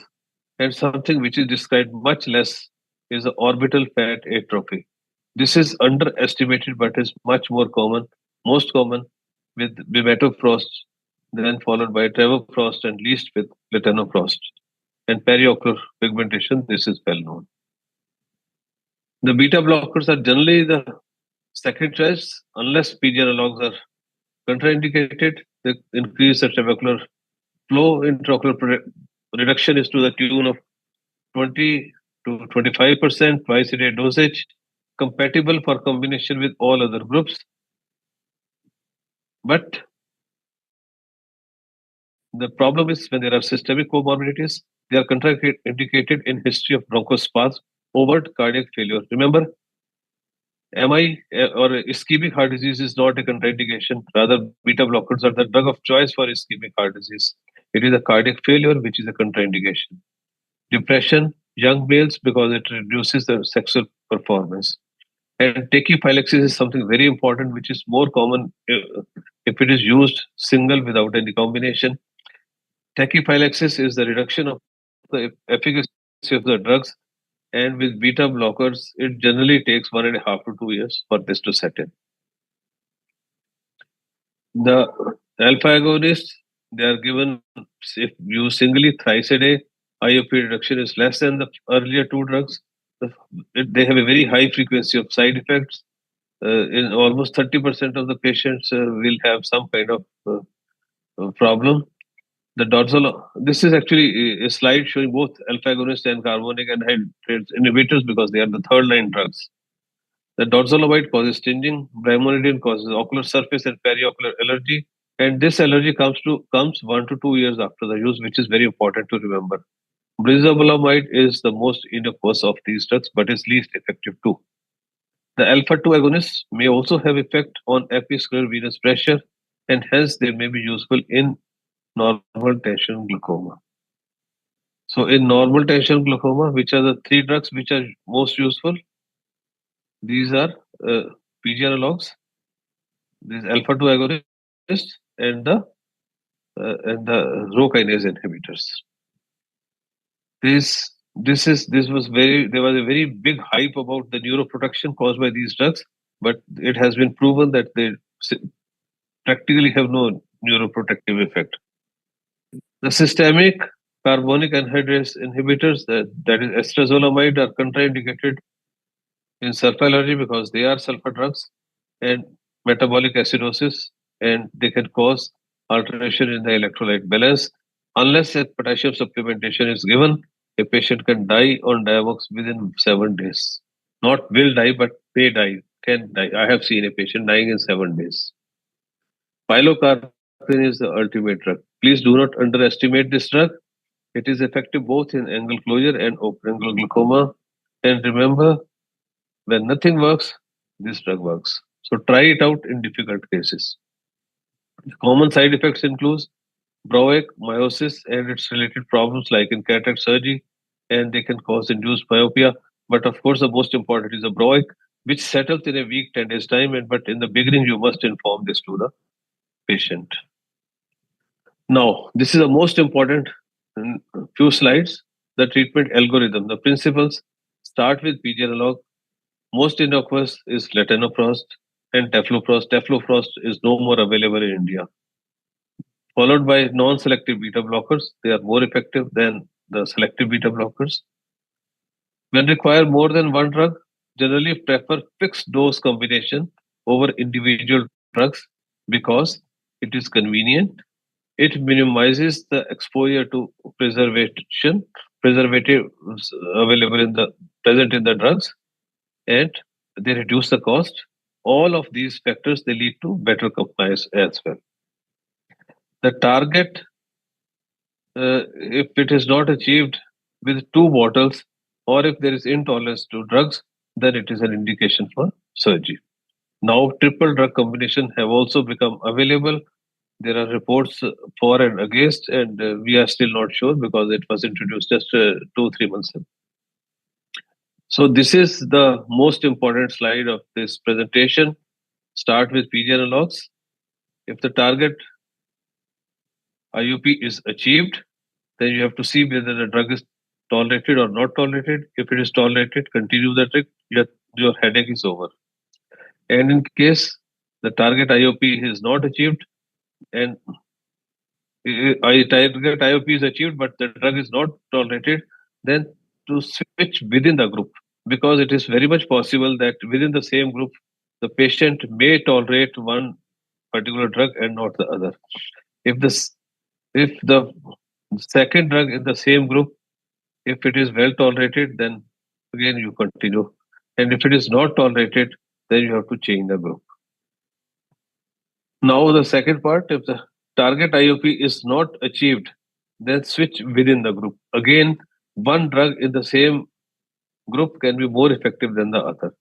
and something which is described much less is the orbital fat atrophy. This is underestimated, but is much more common, most common with bimatoprost, then followed by travoprost, and least with latanoprost. And periocular pigmentation, this is well known. The beta blockers are generally the second choice, unless PG analogs are contraindicated. They increase the trabecular flow. Intraocular reduction is to the tune of 20 to 25% twice a day dosage, compatible for combination with all other groups. But the problem is when there are systemic comorbidities, they are contraindicated in history of bronchospasm, overt cardiac failure. Remember, MI or ischemic heart disease is not a contraindication. Rather, beta blockers are the drug of choice for ischemic heart disease. It is a cardiac failure which is a contraindication. Depression, young males, because it reduces the sexual performance. And tachyphylaxis is something very important, which is more common if it is used single without any combination. Tachyphylaxis is the reduction of the efficacy of the drugs, and with beta blockers, it generally takes 1.5 to 2 years for this to set in. The alpha agonists, they are given, if used singly thrice a day, IOP reduction is less than the earlier two drugs. They have a very high frequency of side effects. In almost 30% of the patients will have some kind of problem. The dorsal, this is actually a slide showing both alpha agonists and carbonic anhydrase inhibitors because they are the third line drugs. The dorzolamide causes stinging, brimonidine causes ocular surface and periocular allergy, and this allergy comes 1 to 2 years after the use, which is very important to remember. Brinzolamide is the most innocuous of these drugs, but is least effective too. The alpha-2 agonists may also have effect on episcleral venous pressure, and hence they may be useful in normal tension glaucoma. So in normal tension glaucoma, which are the three drugs which are most useful? These are PG analogs, these alpha-2 agonists, and the Rho kinase inhibitors. There was a very big hype about the neuroprotection caused by these drugs, but it has been proven that they practically have no neuroprotective effect. The systemic carbonic anhydrase inhibitors, that is estrazolamide, are contraindicated in sulfur allergy because they are sulfur drugs and metabolic acidosis, and they can cause alteration in the electrolyte balance. Unless a potassium supplementation is given, a patient can die on Diamox within 7 days. Not will die, but may die, can die. I have seen a patient dying in 7 days. Pilocarpine is the ultimate drug. Please do not underestimate this drug. It is effective both in angle closure and open angle glaucoma. And remember, when nothing works, this drug works. So try it out in difficult cases. The common side effects include browick, meiosis, and its related problems like in cataract surgery, and they can cause induced myopia. But of course, the most important is the browick, which settles in a week, 10 days time. But in the beginning, you must inform this to the patient. Now, this is the most important few slides. The treatment algorithm, the principles start with PG analog. Most innocuous is latanoprost and tefloprost. Tefloprost is no more available in India. Followed by non-selective beta blockers. They are more effective than the selective beta blockers. When require more than one drug, generally prefer fixed dose combination over individual drugs because it is convenient. It minimizes the exposure to preservatives available in the present in the drugs, and they reduce the cost. All of these factors they lead to better compliance as well. The target, if it is not achieved with two bottles, or if there is intolerance to drugs, then it is an indication for surgery. Now, triple drug combination have also become available. There are reports for and against, and we are still not sure because it was introduced just 2-3 months ago. So this is the most important slide of this presentation. Start with PG analogs. If the target IUP is achieved, then you have to see whether the drug is tolerated or not tolerated. If it is tolerated, continue the drug. Your headache is over. And in case the target IOP is not achieved, and target IOP is achieved, but the drug is not tolerated, then to switch within the group, because it is very much possible that within the same group, the patient may tolerate one particular drug and not the other. If the second drug in the same group, if it is well tolerated, then again you continue. And if it is not tolerated, then you have to change the group. Now the second part, if the target IOP is not achieved, then switch within the group. Again, one drug in the same group can be more effective than the other.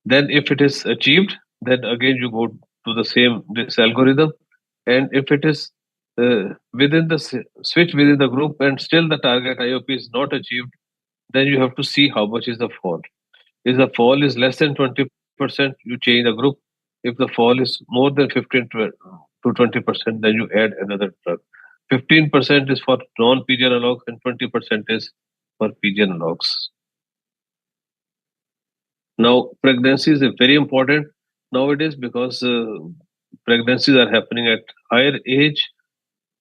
Then if it is achieved, then again you go to this algorithm. And if it is within the switch within the group and still the target IOP is not achieved, then you have to see how much is the fall. If the fall is less than 20%, you change the group. If the fall is more than 15 to 20%, then you add another drug. 15% is for non-PG analogs and 20% is for PG analogs. Now, pregnancy is very important nowadays because pregnancies are happening at higher age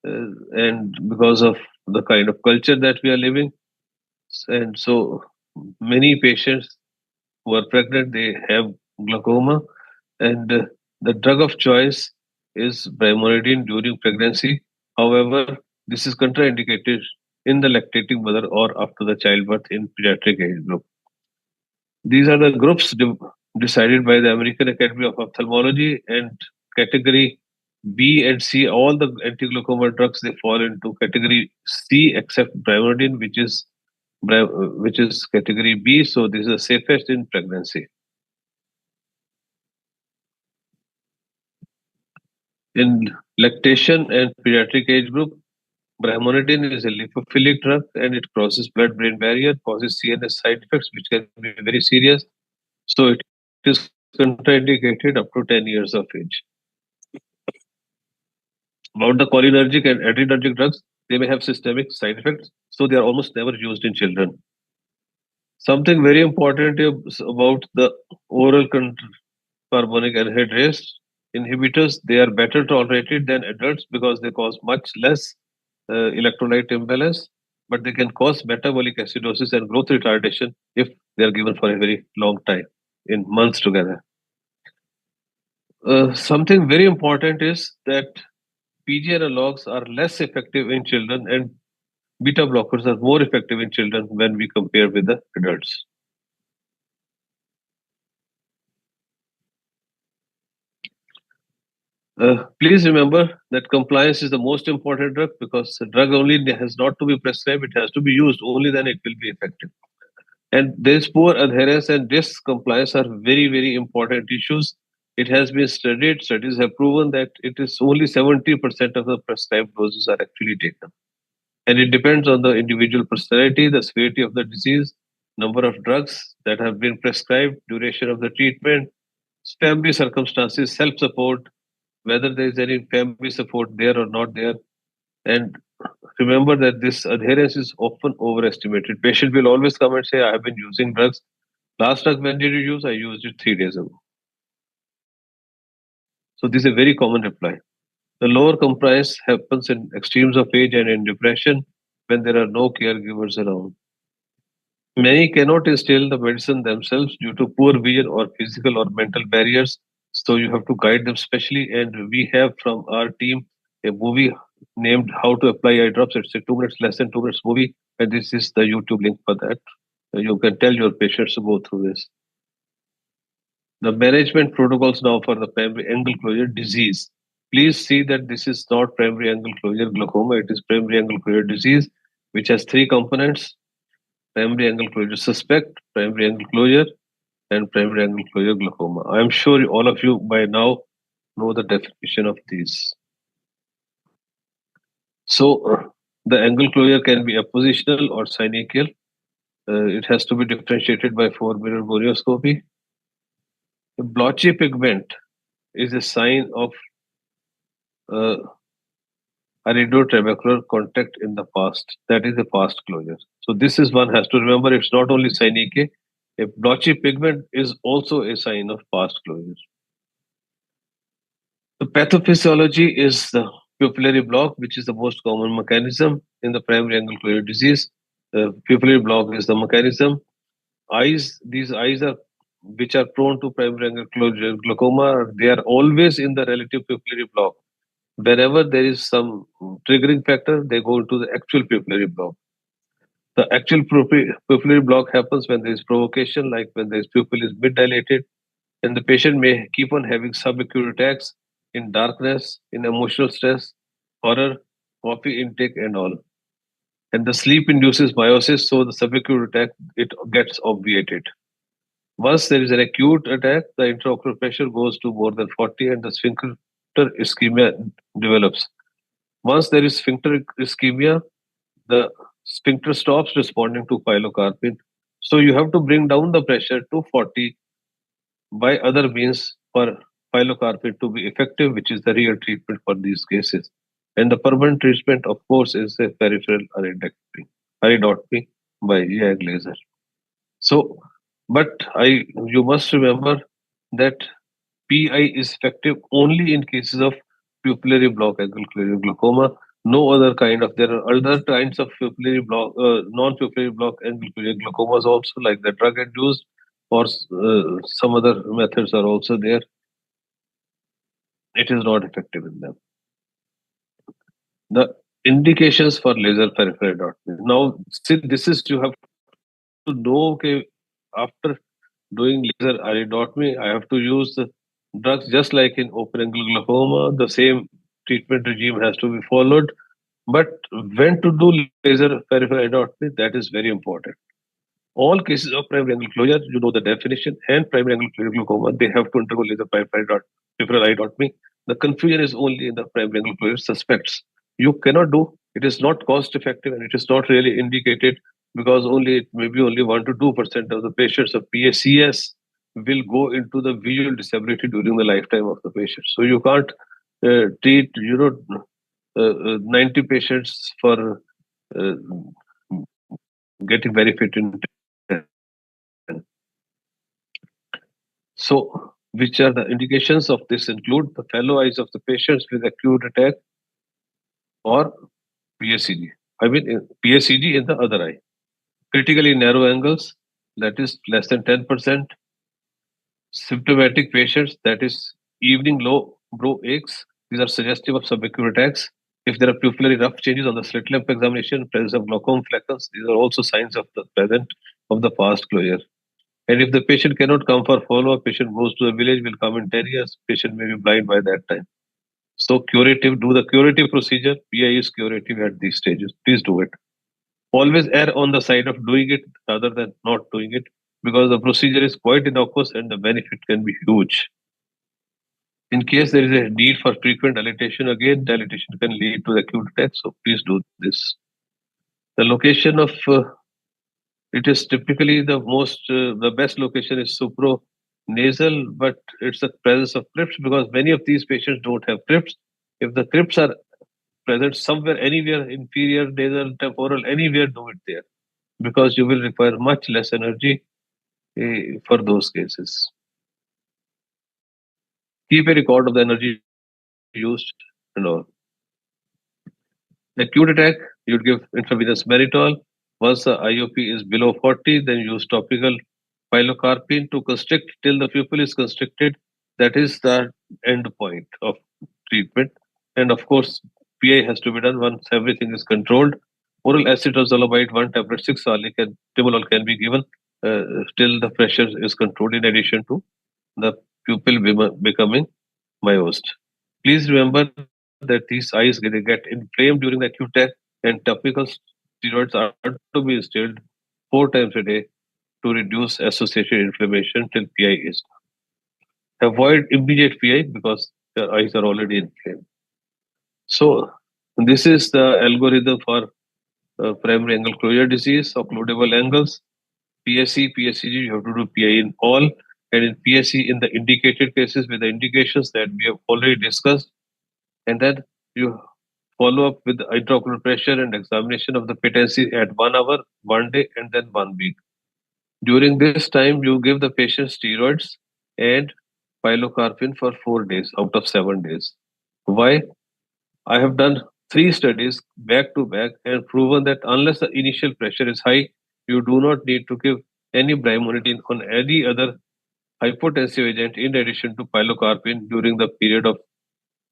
and because of the kind of culture that we are living. And so many patients who are pregnant, they have glaucoma, and the drug of choice is brimonidine during pregnancy. However, this is contraindicated in the lactating mother or after the childbirth in pediatric age group. These are the groups decided by the American Academy of Ophthalmology, and category B and C, all the anti-glaucoma drugs, they fall into category C except brimonidine, which is category B. So this is the safest in pregnancy. In lactation and pediatric age group, brimonidine is a lipophilic drug and it crosses blood-brain barrier, causes CNS side effects which can be very serious. So it is contraindicated up to 10 years of age. About the cholinergic and adrenergic drugs, they may have systemic side effects, so they are almost never used in children. Something very important is about the oral carbonic anhydrase inhibitors. They are better tolerated than adults because they cause much less electrolyte imbalance, but they can cause metabolic acidosis and growth retardation if they are given for a very long time, in months together. Something very important is that PG analogs are less effective in children and beta blockers are more effective in children when we compare with the adults. Please remember that compliance is the most important drug because the drug only has not to be prescribed, it has to be used, only then it will be effective. And this poor adherence and discompliance are very, very important issues. It has been studied, studies have proven that it is only 70% of the prescribed doses are actually taken. And it depends on the individual personality, the severity of the disease, number of drugs that have been prescribed, duration of the treatment, family circumstances, self-support, whether there is any family support there or not there. And remember that this adherence is often overestimated. Patient will always come and say, I have been using drugs. Last drug, when did you use? I used it 3 days ago. So this is a very common reply. The lower compliance happens in extremes of age and in depression when there are no caregivers around. Many cannot instill the medicine themselves due to poor vision or physical or mental barriers. So you have to guide them specially. And we have from our team a movie named How to Apply Eye Drops. It's a 2 minutes, less than 2 minutes movie. And this is the YouTube link for that. You can tell your patients to go through this. The management protocols now for the primary angle closure disease. Please see that this is not primary angle closure glaucoma. It is primary angle closure disease, which has 3 components: primary angle closure suspect, primary angle closure, and primary angle closure glaucoma. I am sure all of you by now know the definition of these. So the angle closure can be appositional or synechial. It has to be differentiated by 4-mirror gonioscopy. The blotchy pigment is a sign of iridotrabecular contact in the past. That is a past closure. So this is one has to remember. It's not only synechial. A blotchy pigment is also a sign of past closure. The pathophysiology is the pupillary block, which is the most common mechanism in the primary angle closure disease. The pupillary block is the mechanism. These eyes are which are prone to primary angle closure glaucoma. They are always in the relative pupillary block. Wherever there is some triggering factor, they go into the actual pupillary block. The actual pupillary block happens when there is provocation, like when the pupil is mid-dilated, and the patient may keep on having subacute attacks in darkness, in emotional stress, horror, coffee intake, and all. And the sleep induces meiosis, so the subacute attack, it gets obviated. Once there is an acute attack, the intraocular pressure goes to more than 40 and the sphincter ischemia develops. Once there is sphincter ischemia, the sphincter stops responding to pilocarpine. So you have to bring down the pressure to 40 by other means for pilocarpine to be effective, which is the real treatment for these cases. And the permanent treatment, of course, is a peripheral iridotomy by YAG laser. So, but you must remember that PI is effective only in cases of pupillary block angle closure glaucoma. No other kind of, there are other kinds of pupillary block, non-pupillary block angle closure glaucomas also, like the drug induced, or some other methods are also there. It is not effective in them. The indications for laser peripheral iridotomy. Now, see, this is you have to know, okay, after doing laser iridotomy, I have to use the drugs just like in open angle glaucoma. The same treatment regime has to be followed. But when to do laser peripheral iridotomy, that is very important. All cases of primary angle closure, you know the definition, and primary angle closure glaucoma, they have to undergo laser peripheral iridotomy. The confusion is only in the primary angle closure suspects. You cannot do, it is not cost effective and it is not really indicated because maybe only 1 to 2% of the patients of PACS will go into the visual disability during the lifetime of the patient. So you can't treat 90 patients for getting very fit in 10. So, which are the indications of this include the fellow eyes of the patients with acute attack or PACG. I mean, PACG in the other eye. Critically narrow angles, that is less than 10%. Symptomatic patients, that is evening low brow aches. These are suggestive of subacute attacks. If there are pupillary rough changes on the slit lamp examination, presence of glaucoma fleckles, these are also signs of the present of the past closure. And if the patient cannot come for follow-up, patient goes to the village, will come in 10 years, patient may be blind by that time. So curative, do the curative procedure. PI is curative at these stages. Please do it. Always err on the side of doing it rather than not doing it because the procedure is quite innocuous and the benefit can be huge. In case there is a need for frequent dilatation, again, dilatation can lead to acute attack. So please do this. The location of it is typically the best location is nasal, but it's the presence of crypts, because many of these patients don't have crypts. If the crypts are present somewhere, anywhere, inferior, nasal, temporal, anywhere, do it there, because you will require much less energy for those cases. Keep a record of the energy used and all. Acute attack, you'd give intravenous mannitol. Once the IOP is below 40, then use topical pilocarpine to constrict till the pupil is constricted. That is the end point of treatment. And of course, PI has to be done once everything is controlled. Oral acetazolamide, 1 tablet, 6 hourly timolol can be given till the pressure is controlled, in addition to the pupil becoming myosed. Please remember that these eyes get inflamed during the acute attack, and topical steroids are to be instilled 4 times a day to reduce associated inflammation till PI is done. Avoid immediate PI because your eyes are already inflamed. So this is the algorithm for primary angle closure disease, occludable angles. PSC, PSCG, you have to do PI in all, and in PSC in the indicated cases with the indications that we have already discussed, and then you follow up with intraocular pressure and examination of the patency at 1 hour, 1 day, and then 1 week. During this time, you give the patient steroids and pilocarpine for 4 days out of 7 days. Why? I have done 3 studies back to back and proven that unless the initial pressure is high, you do not need to give any brimonidine on any other hypotensive agent in addition to pilocarpine during the period of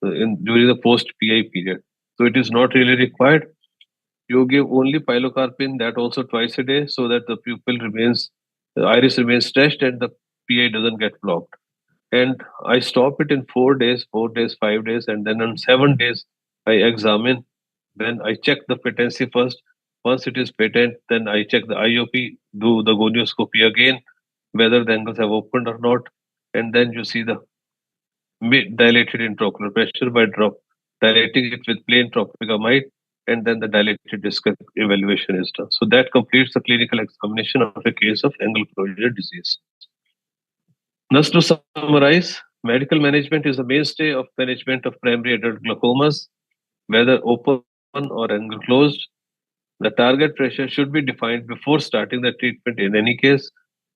during the post PI period. So it is not really required. You give only pilocarpine, that also twice a day, so that the the iris remains stretched and the PI doesn't get blocked. And I stop it in 4 days, 4 days, 5 days, and then on 7 days I examine. Then I check the patency first. Once it is patent, then I check the IOP, do the gonioscopy again, whether the angles have opened or not, and then you see the dilated intraocular pressure by dilating it with plain tropicamide, and then the dilated disc evaluation is done. So that completes the clinical examination of a case of angle closure disease. Just to summarize, medical management is the mainstay of management of primary adult glaucomas, whether open or angle closed. The target pressure should be defined before starting the treatment in any case.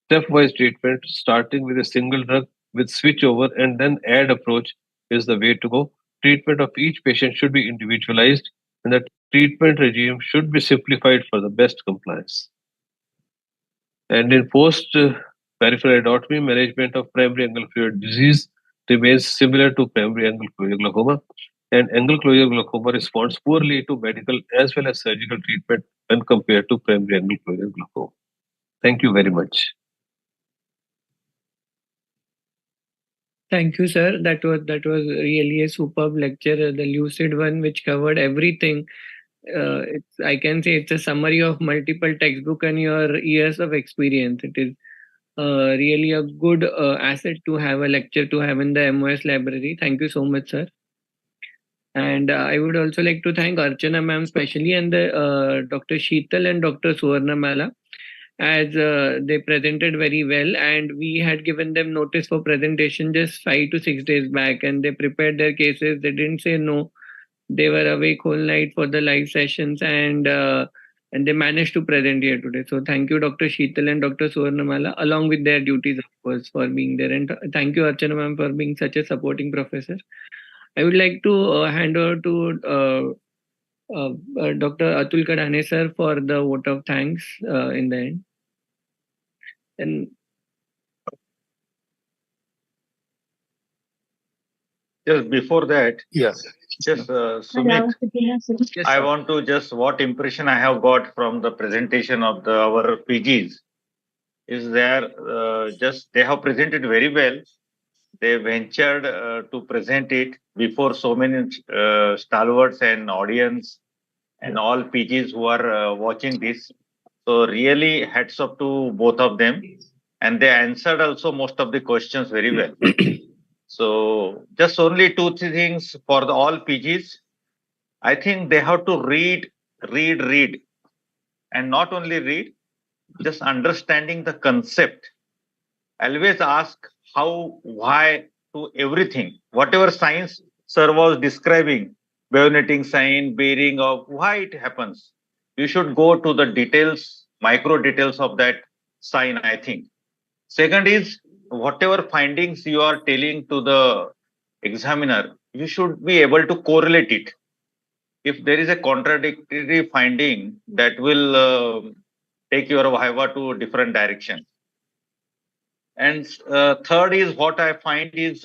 Stepwise treatment, starting with a single drug with switchover and then add approach, is the way to go. Treatment of each patient should be individualized, and the treatment regime should be simplified for the best compliance. And in post peripheral idotomy, management of primary angle fluid disease remains similar to primary angle closure glaucoma. And angle closure glaucoma responds poorly to medical as well as surgical treatment when compared to primary angle closure glaucoma. Thank you very much.
Thank you, sir. That was really a superb lecture, the lucid one, which covered everything. I can say it's a summary of multiple textbook and your years of experience. It is really a good asset to have, a lecture to have in the MOS library. Thank you so much, sir. And I would also like to thank Archana ma'am especially, and the Dr. Sheetal and Dr. Suvarna Mala, as they presented very well, and we had given them notice for presentation just 5 to 6 days back, and they prepared their cases. They didn't say no. They were awake whole night for the live sessions, and they managed to present here today. So thank you, Dr. Sheetal and Dr. Suvarnamala, along with their duties, of course, for being there. And thank you, Archana ma'am, for being such a supporting professor. I would like to hand over to Dr. Atul Kadane sir for the vote of thanks in the end. And
just before that,
yes,
just Sumit, I want to just what impression I have got from the presentation of our PGs is there just they have presented very well. They ventured to present it before so many stalwarts and audience and all PGs who are watching this. So really hats off to both of them, and they answered also most of the questions very well. So just only 2-3 things for all PGs. I think they have to read, and not only read, just understanding the concept. Always ask how, why, to everything. Whatever science sir was describing, bayoneting sign, bearing of why it happens. You should go to the details, micro details of that sign, I think. Second is whatever findings you are telling to the examiner, you should be able to correlate it. If there is a contradictory finding, that will take your viva to different direction. And third is what I find is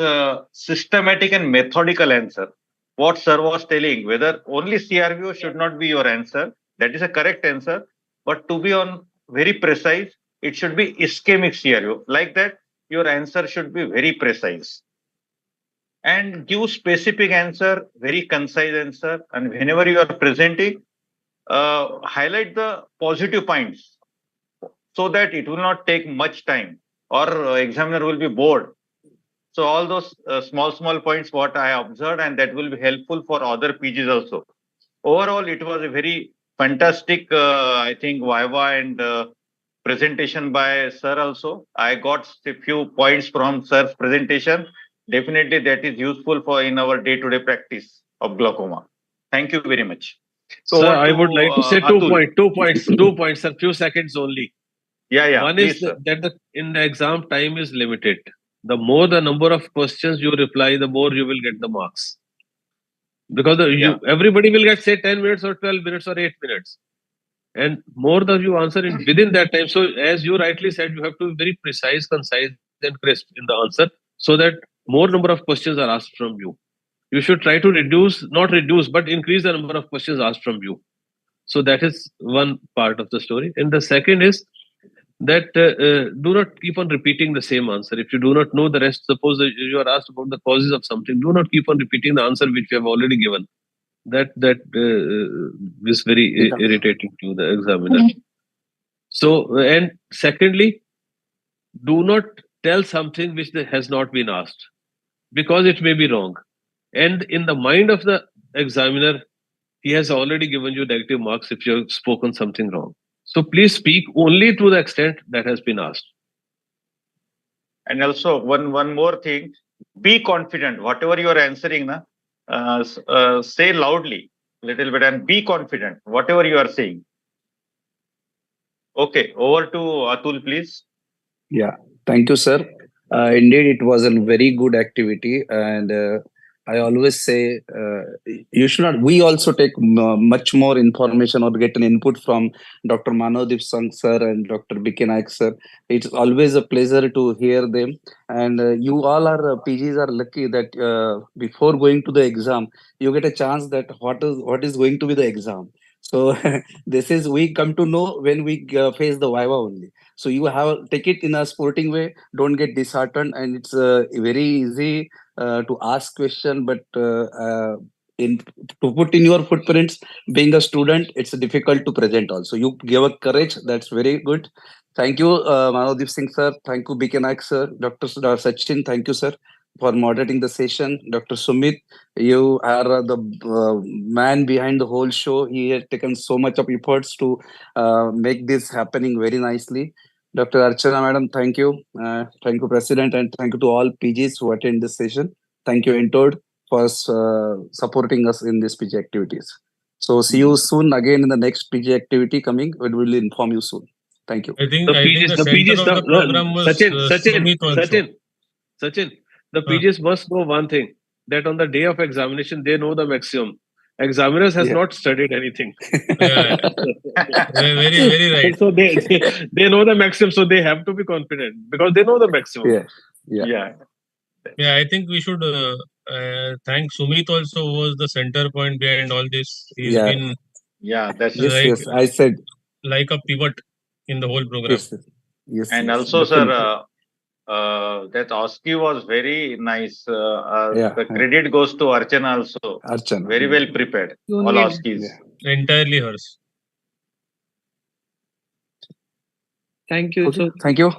systematic and methodical answer. What sir was telling, whether only CRVO should not be your answer, that is a correct answer. But to be on very precise, it should be ischemic CRVO. Like that, your answer should be very precise. And give specific answer, very concise answer. And whenever you are presenting, highlight the positive points so that it will not take much time or examiner will be bored. So all those small points what I observed, and that will be helpful for other PGs also. Overall, it was a very fantastic, I think, viva and presentation by sir also. I got a few points from sir's presentation. Definitely that is useful for in our day-to-day practice of glaucoma. Thank you very much. So
Sir,
over
I would like to say
Atul.
2 points, a few seconds only.
Yeah,
One
please,
is
sir.
that in the exam time is limited. The more the number of questions you reply, the more you will get the marks. Because everybody will get say 10 minutes or 12 minutes or 8 minutes. And more that you answer within that time. So as you rightly said, you have to be very precise, concise and crisp in the answer so that more number of questions are asked from you. You should try to not reduce, but increase the number of questions asked from you. So that is one part of the story. And the second is that do not keep on repeating the same answer. If you do not know the rest, suppose you are asked about the causes of something, do not keep on repeating the answer which you have already given. That is very irritating to the examiner. So, and secondly, do not tell something which has not been asked, because it may be wrong. And in the mind of the examiner, he has already given you negative marks if you have spoken something wrong. So please speak only to the extent that has been asked.
And also one more thing, be confident. Whatever you are answering, say loudly little bit and be confident. Whatever you are saying. Okay, over to Atul, please.
Yeah, thank you, sir. Indeed, it was a very good activity, and I always say you should not. We also take much more information or get an input from Dr. Manodip Sang sir and Dr. B.K. Naik sir. It's always a pleasure to hear them. And you all are PGs are lucky that before going to the exam, you get a chance that what is going to be the exam. So this is we come to know when we face the Viva only. So you have take it in a sporting way. Don't get disheartened, and it's very easy to ask question, but in to put in your footprints. Being a student, it's difficult to present. Also, you give a courage. That's very good. Thank you, Manodip Singh sir. Thank you, B.K. Naik sir. Dr. Sachin. Thank you, sir, for moderating the session. Dr. Sumit, you are the man behind the whole show. He has taken so much of efforts to make this happening very nicely. Dr. Archana Madam, thank you. Thank you, President, and thank you to all PGs who attend this session. Thank you, Entod, for supporting us in these PG activities. So see you soon again in the next PG activity coming. We will inform you soon. Thank you.
I think the center of the program was Sumit also.
Sachin, the PGs must know one thing, that on the day of examination, they know the maximum. Examiners has not studied anything.
Yeah. Very right.
So they know the maximum, so they have to be confident because they know the maximum.
Yeah.
I think we should thank Sumit also, who was the center point behind all this. He's been
that's
yes, I said
like a pivot in the whole program.
Yes,
and also, sir, that OSCE was very nice. The credit goes to Archana also.
Archana.
Very well prepared. All OSCEs.
Entirely hers.
Thank you.
Okay. Thank you.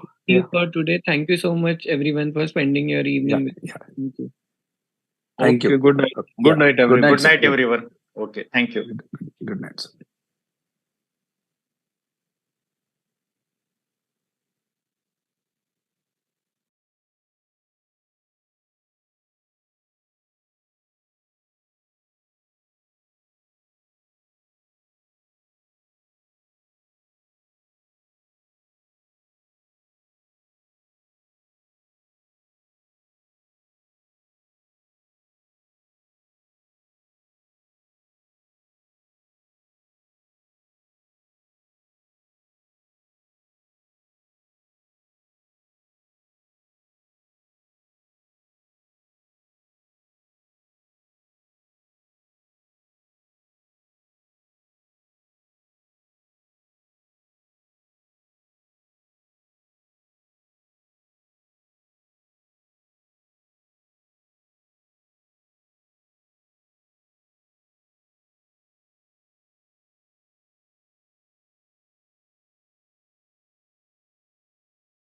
For today. Thank you so much, everyone, for spending your evening with me. Thank you.
Thank you.
Good night. Good night, everyone.
Good night, everyone. Okay. Thank you.
Good night, sir.